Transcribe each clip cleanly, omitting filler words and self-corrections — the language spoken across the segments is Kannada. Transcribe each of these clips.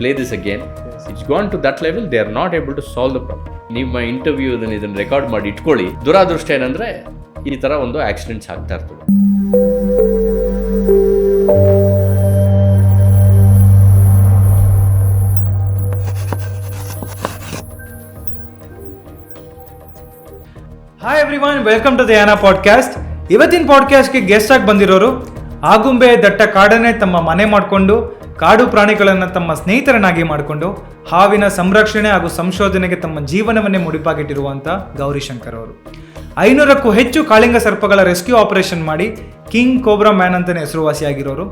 play this again. Yes. It's gone to that level, they are not able to solve the problem. ನಿಮ್ಮ ಇಂಟರ್ವ್ಯೂ ಇದನ್ನು ರೆಕಾರ್ಡ್ ಮಾಡಿ ಇಟ್ಕೊಳ್ಳಿ. ದುರಾದೃಷ್ಟ ಏನಂದ್ರೆ ಈ ತರ ಒಂದು ಆಕ್ಸಿಡೆಂಟ್ಸ್ ಆಗ್ತಾ ಇರ್ತದೆ. Hi everyone, welcome to the Yaana podcast. ಇವತ್ತಿನ ಪಾಡ್ಕಾಸ್ಟ್ಗೆ ಗೆಸ್ಟ್ ಆಗಿ ಬಂದಿರೋರು ಆಗುಂಬೆ ದಟ್ಟ ಕಾಡನ್ನೇ ತಮ್ಮ ಮನೆ ಮಾಡಿಕೊಂಡು ಕಾಡು ಪ್ರಾಣಿಗಳನ್ನು ತಮ್ಮ ಸ್ನೇಹಿತರನ್ನಾಗಿ ಮಾಡಿಕೊಂಡು ಹಾವಿನ ಸಂರಕ್ಷಣೆ ಹಾಗೂ ಸಂಶೋಧನೆಗೆ ತಮ್ಮ ಜೀವನವನ್ನೇ ಮುಡಿಪಾಗಿಟ್ಟಿರುವಂಥ ಗೌರಿಶಂಕರ್ ಅವರು 500ಕ್ಕೂ ಹೆಚ್ಚು ಕಾಳಿಂಗ ಸರ್ಪಗಳ ರೆಸ್ಕ್ಯೂ ಆಪರೇಷನ್ ಮಾಡಿ ಕಿಂಗ್ ಕೋಬ್ರಾ ಮ್ಯಾನ್ ಅಂತಲೇ ಹೆಸರುವಾಸಿಯಾಗಿರೋರು.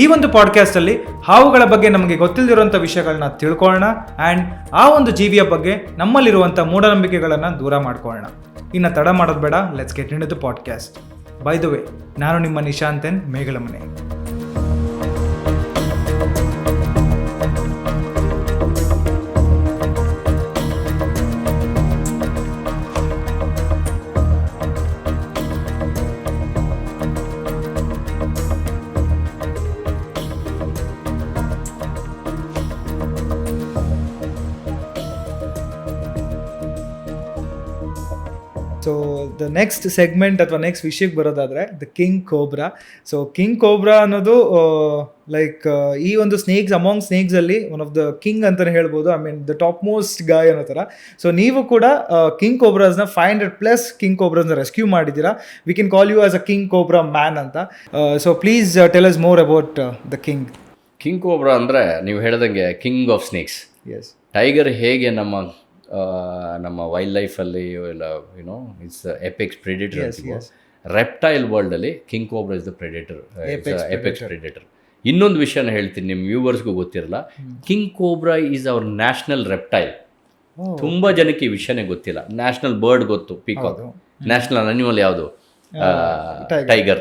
ಈ ಒಂದು ಪಾಡ್ಕಾಸ್ಟಲ್ಲಿ ಹಾವುಗಳ ಬಗ್ಗೆ ನಮಗೆ ಗೊತ್ತಿಲ್ಲದಿರುವಂಥ ವಿಷಯಗಳನ್ನ ತಿಳ್ಕೊಳ್ಳೋಣ ಆ್ಯಂಡ್ ಆ ಒಂದು ಜೀವಿಯ ಬಗ್ಗೆ ನಮ್ಮಲ್ಲಿರುವಂಥ ಮೂಢನಂಬಿಕೆಗಳನ್ನು ದೂರ ಮಾಡ್ಕೊಳ್ಳೋಣ. ಇನ್ನು ತಡ ಮಾಡೋದು ಬೇಡ, let's get into the podcast. By the way, ನಾನು ನಿಮ್ಮ ನಿಶಾಂತನ್ Megalamane. So the next segment ಅಥವಾ ನೆಕ್ಸ್ಟ್ ವಿಷಯಕ್ಕೆ ಬರೋದಾದರೆ the king cobra. So king cobra ಅನ್ನೋದು ಲೈಕ್ ಈ ಒಂದು ಸ್ನೇಕ್ಸ್ ಅಮಾಂಗ್ ಸ್ನೇಕ್ಸಲ್ಲಿ ಒನ್ ಆಫ್ ದ ಕಿಂಗ್ ಅಂತಲೇ ಹೇಳ್ಬೋದು. I mean the top most guy ಅನ್ನೋ ಥರ. ಸೊ ನೀವು ಕೂಡ ಕಿಂಗ್ ಕೋಬ್ರಾಸ್ನ 500+ ಕಿಂಗ್ ಕೋಬ್ರಾಸ್ನ ರೆಸ್ಕ್ಯೂ ಮಾಡಿದ್ದೀರಾ. We can call you as a king cobra man ಅಂತ. So please tell us more about the king. King cobra ಅಂದರೆ ನೀವು ಹೇಳ್ದಂಗೆ king of snakes. Yes, tiger ಹೇಗೆ ನಮ್ಮ ವೈಲ್ಡ್ ಲೈಫಲ್ಲಿ ಎಲ್ಲ ಯುನೋ ಇಟ್ಸ್ ಎಪೆಕ್ಸ್ ಪ್ರೆಡಿಟರ್ ಅಂತೀವಿ. ರೆಪ್ಟೈಲ್ ವರ್ಲ್ಡಲ್ಲಿ king cobra is the predator, apex predator. ಇನ್ನೊಂದು ವಿಷಯನ ಹೇಳ್ತೀನಿ, ನಿಮ್ಮ ವ್ಯೂವರ್ಸ್ಗೂ ಗೊತ್ತಿರಲ್ಲ. King cobra is our national reptile. ತುಂಬ ಜನಕ್ಕೆ ಈ ವಿಷಯನೇ ಗೊತ್ತಿಲ್ಲ. ನ್ಯಾಷನಲ್ ಬರ್ಡ್ ಗೊತ್ತು, ಪೀಕಾಕ್. ನ್ಯಾಷನಲ್ ಅನಿಮಲ್ ಯಾವುದು? ಟೈಗರ್.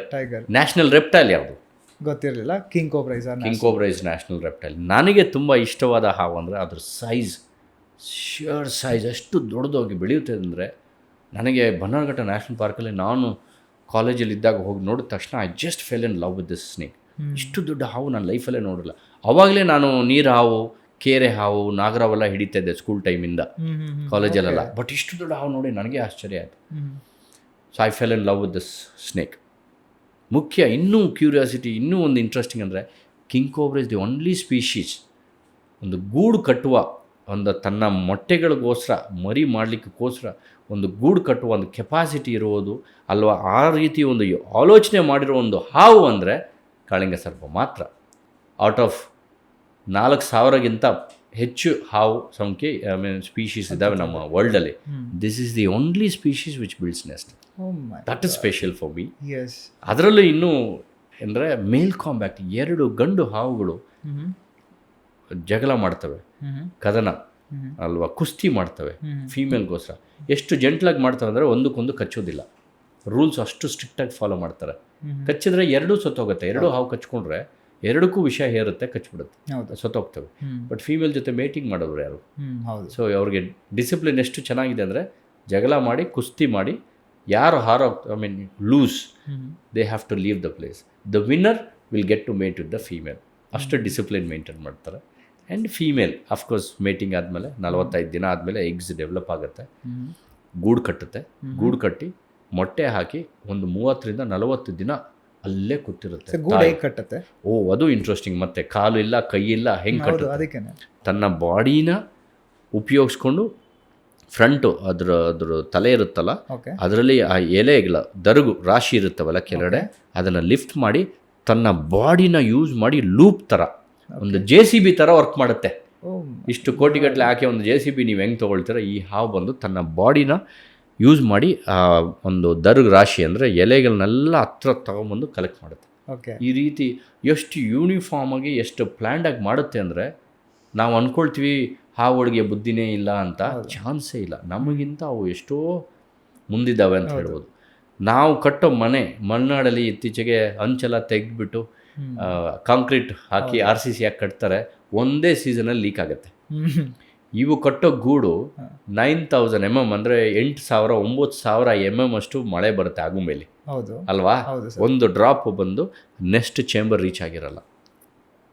ನ್ಯಾಷನಲ್ ರೆಪ್ಟೈಲ್ ಯಾವುದು ಗೊತ್ತಿರಲಿಲ್ಲ. King cobra is national reptile. ನನಗೆ ತುಂಬ ಇಷ್ಟವಾದ ಹಾವು ಅಂದರೆ ಅದ್ರ ಸೈಜ್, ಶಿಯರ್ ಸೈಜ್ ಎಷ್ಟು ದೊಡ್ಡದಾಗಿ ಬೆಳೆಯುತ್ತೆ ಅಂದರೆ, ನನಗೆ ಬನ್ನರ್ಘಟ್ಟ ನ್ಯಾಷನಲ್ ಪಾರ್ಕಲ್ಲಿ ನಾನು ಕಾಲೇಜಲ್ಲಿದ್ದಾಗ ಹೋಗಿ ನೋಡಿದ ತಕ್ಷಣ I just fell in love with this snake. ಇಷ್ಟು ದೊಡ್ಡ ಹಾವು ನಾನು ಲೈಫಲ್ಲೇ ನೋಡಿಲ್ಲ. ಆವಾಗಲೇ ನಾನು ನೀರು ಹಾವು, ಕೇರೆ ಹಾವು, ನಾಗರಾವೆಲ್ಲ ಹಿಡಿತಾ ಇದ್ದೆ ಸ್ಕೂಲ್ ಟೈಮಿಂದ, ಕಾಲೇಜಲ್ಲೆಲ್ಲ. ಬಟ್ ಇಷ್ಟು ದೊಡ್ಡ ಹಾವು ನೋಡಿ ನನಗೆ ಆಶ್ಚರ್ಯ ಆಯಿತು. So I fell in love with this snake. ಮುಖ್ಯ ಇನ್ನೂ ಕ್ಯೂರಿಯಾಸಿಟಿ, ಇನ್ನೂ ಒಂದು ಇಂಟ್ರೆಸ್ಟಿಂಗ್ ಅಂದರೆ, king cobra is the only species ಒಂದು ಗೂಡು ಕಟ್ಟುವ, ಒಂದು ತನ್ನ ಮೊಟ್ಟೆಗಳಿಗೋಸ್ಕರ ಮರಿ ಮಾಡಲಿಕ್ಕೋಸ್ಕರ ಒಂದು ಗೂಡು ಕಟ್ಟುವ ಒಂದು ಕೆಪಾಸಿಟಿ ಇರುವುದು ಅಲ್ವಾ. ಆ ರೀತಿ ಒಂದು ಆಲೋಚನೆ ಮಾಡಿರೋ ಒಂದು ಹಾವು ಅಂದರೆ ಕಾಳಿಂಗ ಸರ್ಪ ಮಾತ್ರ. ಔಟ್ ಆಫ್ 4,000ಗಿಂತ ಹೆಚ್ಚು ಹಾವು ಸಂಖ್ಯೆ ಸ್ಪೀಶೀಸ್ ಇದ್ದಾವೆ ನಮ್ಮ ವರ್ಲ್ಡಲ್ಲಿ. This is the only species which builds nest. That is special for me. ಅದರಲ್ಲೂ ಇನ್ನೂ ಅಂದರೆ ಮೇಲ್ ಕಾಂಬ್ಯಾಕ್ಟ್. 2 ಗಂಡು ಹಾವುಗಳು ಜಗಳ ಮಾಡ್ತವೆ, ಕದನ ಅಲ್ವಾ, ಕುಸ್ತಿ ಮಾಡ್ತವೆ ಫೀಮೇಲ್ಗೋಸ್ಕರ. ಎಷ್ಟು ಜೆಂಟ್ಲಾಗಿ ಮಾಡ್ತವೆ ಅಂದರೆ ಒಂದಕ್ಕೊಂದು ಕಚ್ಚೋದಿಲ್ಲ. ರೂಲ್ಸ್ ಅಷ್ಟು ಸ್ಟ್ರಿಕ್ಟಾಗಿ ಫಾಲೋ ಮಾಡ್ತಾರೆ. ಕಚ್ಚಿದ್ರೆ 2 ಸತ್ತೋಗುತ್ತೆ. 2 ಹಾವು ಕಚ್ಕೊಂಡ್ರೆ 2ಕ್ಕೂ ವಿಷ ಹೇರುತ್ತೆ, ಕಚ್ಚಿಬಿಡುತ್ತೆ, ಸತ್ತೋಗ್ತವೆ. ಬಟ್ ಫೀಮೇಲ್ ಜೊತೆ ಮೇಟಿಂಗ್ ಮಾಡೋರು ಯಾರು? ಸೊ ಅವ್ರಿಗೆ ಡಿಸಿಪ್ಲಿನ್ ಎಷ್ಟು ಚೆನ್ನಾಗಿದೆ ಅಂದರೆ, ಜಗಳ ಮಾಡಿ ಕುಸ್ತಿ ಮಾಡಿ ಯಾರು lose, they have to leave the place. The winner will get to mate with the female. ಅಷ್ಟು ಡಿಸಿಪ್ಲಿನ್ ಮೇಂಟೈನ್ ಮಾಡ್ತಾರೆ. ಆ್ಯಂಡ್ ಫೀಮೇಲ್ ಅಫ್ಕೋರ್ಸ್ ಮೇಟಿಂಗ್ ಆದಮೇಲೆ 45 ದಿನ ಆದಮೇಲೆ ಎಗ್ಸ್ ಡೆವಲಪ್ ಆಗುತ್ತೆ, ಗೂಡು ಕಟ್ಟುತ್ತೆ. ಗೂಡು ಕಟ್ಟಿ ಮೊಟ್ಟೆ ಹಾಕಿ ಒಂದು 30ರಿಂದ 40 ದಿನ ಅಲ್ಲೇ ಕೂತಿರುತ್ತೆ. ಕಟ್ಟುತ್ತೆ. ಅದು ಇಂಟ್ರೆಸ್ಟಿಂಗ್. ಮತ್ತೆ ಕಾಲು ಇಲ್ಲ, ಕೈ ಇಲ್ಲ, ಹೆಂಗೆ ಕಟ್ಟುತ್ತೆ? ತನ್ನ ಬಾಡಿನ ಉಪಯೋಗಿಸ್ಕೊಂಡು ಫ್ರಂಟು ಅದ್ರ ತಲೆ ಇರುತ್ತಲ್ಲ, ಅದರಲ್ಲಿ ಆ ಎಲೆಗಳ ದರಗು ರಾಶಿ ಇರುತ್ತವಲ್ಲ ಕೆಳಗಡೆ, ಅದನ್ನು ಲಿಫ್ಟ್ ಮಾಡಿ ತನ್ನ ಬಾಡಿನ ಯೂಸ್ ಮಾಡಿ ಲೂಪ್ ಥರ ಒಂದು JCB ಥರ ವರ್ಕ್ ಮಾಡುತ್ತೆ. ಇಷ್ಟು ಕೋಟಿಗಟ್ಟಲೆ ಹಾಕಿ ಒಂದು JCB ನೀವು ಹೆಂಗೆ ತೊಗೊಳ್ತೀರ, ಈ ಹಾವು ಬಂದು ತನ್ನ ಬಾಡಿನ ಯೂಸ್ ಮಾಡಿ ಒಂದು ದರ್ಗ್ ರಾಶಿ ಅಂದರೆ ಎಲೆಗಳನ್ನೆಲ್ಲ ಹತ್ರ ತಗೊಂಬಂದು ಕಲೆಕ್ಟ್ ಮಾಡುತ್ತೆ. ಈ ರೀತಿ ಎಷ್ಟು ಯೂನಿಫಾರ್ಮ್ ಆಗಿ, ಎಷ್ಟು ಪ್ಲ್ಯಾಂಡಾಗಿ ಮಾಡುತ್ತೆ ಅಂದರೆ, ನಾವು ಅಂದ್ಕೊಳ್ತೀವಿ ಹಾವುಗಳಿಗೆ ಬುದ್ಧಿನೇ ಇಲ್ಲ ಅಂತ. ಚಾನ್ಸೇ ಇಲ್ಲ. ನಮಗಿಂತ ಅವು ಎಷ್ಟೋ ಮುಂದಿದ್ದಾವೆ ಅಂತ ಹೇಳ್ಬೋದು. ನಾವು ಕಟ್ಟೋ ಮಲೆನಾಡಲ್ಲಿ ಇತ್ತೀಚೆಗೆ ಅಂಚೆಲ್ಲ ತೆಗೆದುಬಿಟ್ಟು ಕಾಂಕ್ರೀಟ್ ಹಾಕಿ RCC ಹಾಕಿ ಕಟ್ತಾರೆ. ಒಂದೇ ಸೀಸನಲ್ಲಿ ಲೀಕ್ ಆಗುತ್ತೆ. ಇವು ಕಟ್ಟೋ ಗೂಡು 9,000 mm ಅಂದರೆ 8,000-9,000 mm ಅಷ್ಟು ಮಳೆ ಬರುತ್ತೆ ಆಗುಂಬೆಲಿ ಅಲ್ವಾ. ಒಂದು ಡ್ರಾಪ್ ಬಂದು ನೆಕ್ಸ್ಟ್ ಚೇಂಬರ್ ರೀಚ್ ಆಗಿರಲ್ಲ.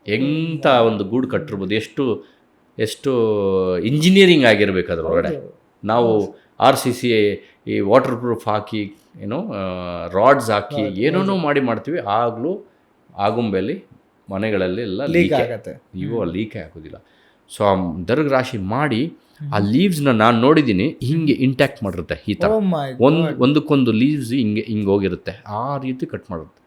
ಎಂಥ ಒಂದು ಗೂಡು ಕಟ್ಟಿರ್ಬೋದು. ಎಷ್ಟು ಎಷ್ಟು ಇಂಜಿನಿಯರಿಂಗ್ ಆಗಿರ್ಬೇಕು ಅದರೊಳಗಡೆ. ನಾವು RCC ಈ ವಾಟರ್ ಪ್ರೂಫ್ ಹಾಕಿ ಏನೋ ರಾಡ್ಸ್ ಹಾಕಿ ಏನೇನೋ ಮಾಡ್ತೀವಿ, ಆಗಲೂ ಆಗುಂಬೆಯಲ್ಲಿ ಮನೆಗಳಲ್ಲಿ ಎಲ್ಲ ಲೀಕ್ ಆಗುತ್ತೆ. ಇವು ಲೀಕೇ ಆಗೋದಿಲ್ಲ. ಸೊ ಆ ದರ್ಗ ರಾಶಿ ಮಾಡಿ ಆ ಲೀವ್ಸ್ನ ನಾನು ನೋಡಿದ್ದೀನಿ ಹಿಂಗೆ ಇಂಟ್ಯಾಕ್ಟ್ ಮಾಡಿರುತ್ತೆ ಈ ಥರ, ಒಂದಕ್ಕೊಂದು ಲೀವ್ಸ್ ಹಿಂಗೆ ಹೋಗಿರುತ್ತೆ, ಆ ರೀತಿ ಕಟ್ ಮಾಡಿರುತ್ತೆ.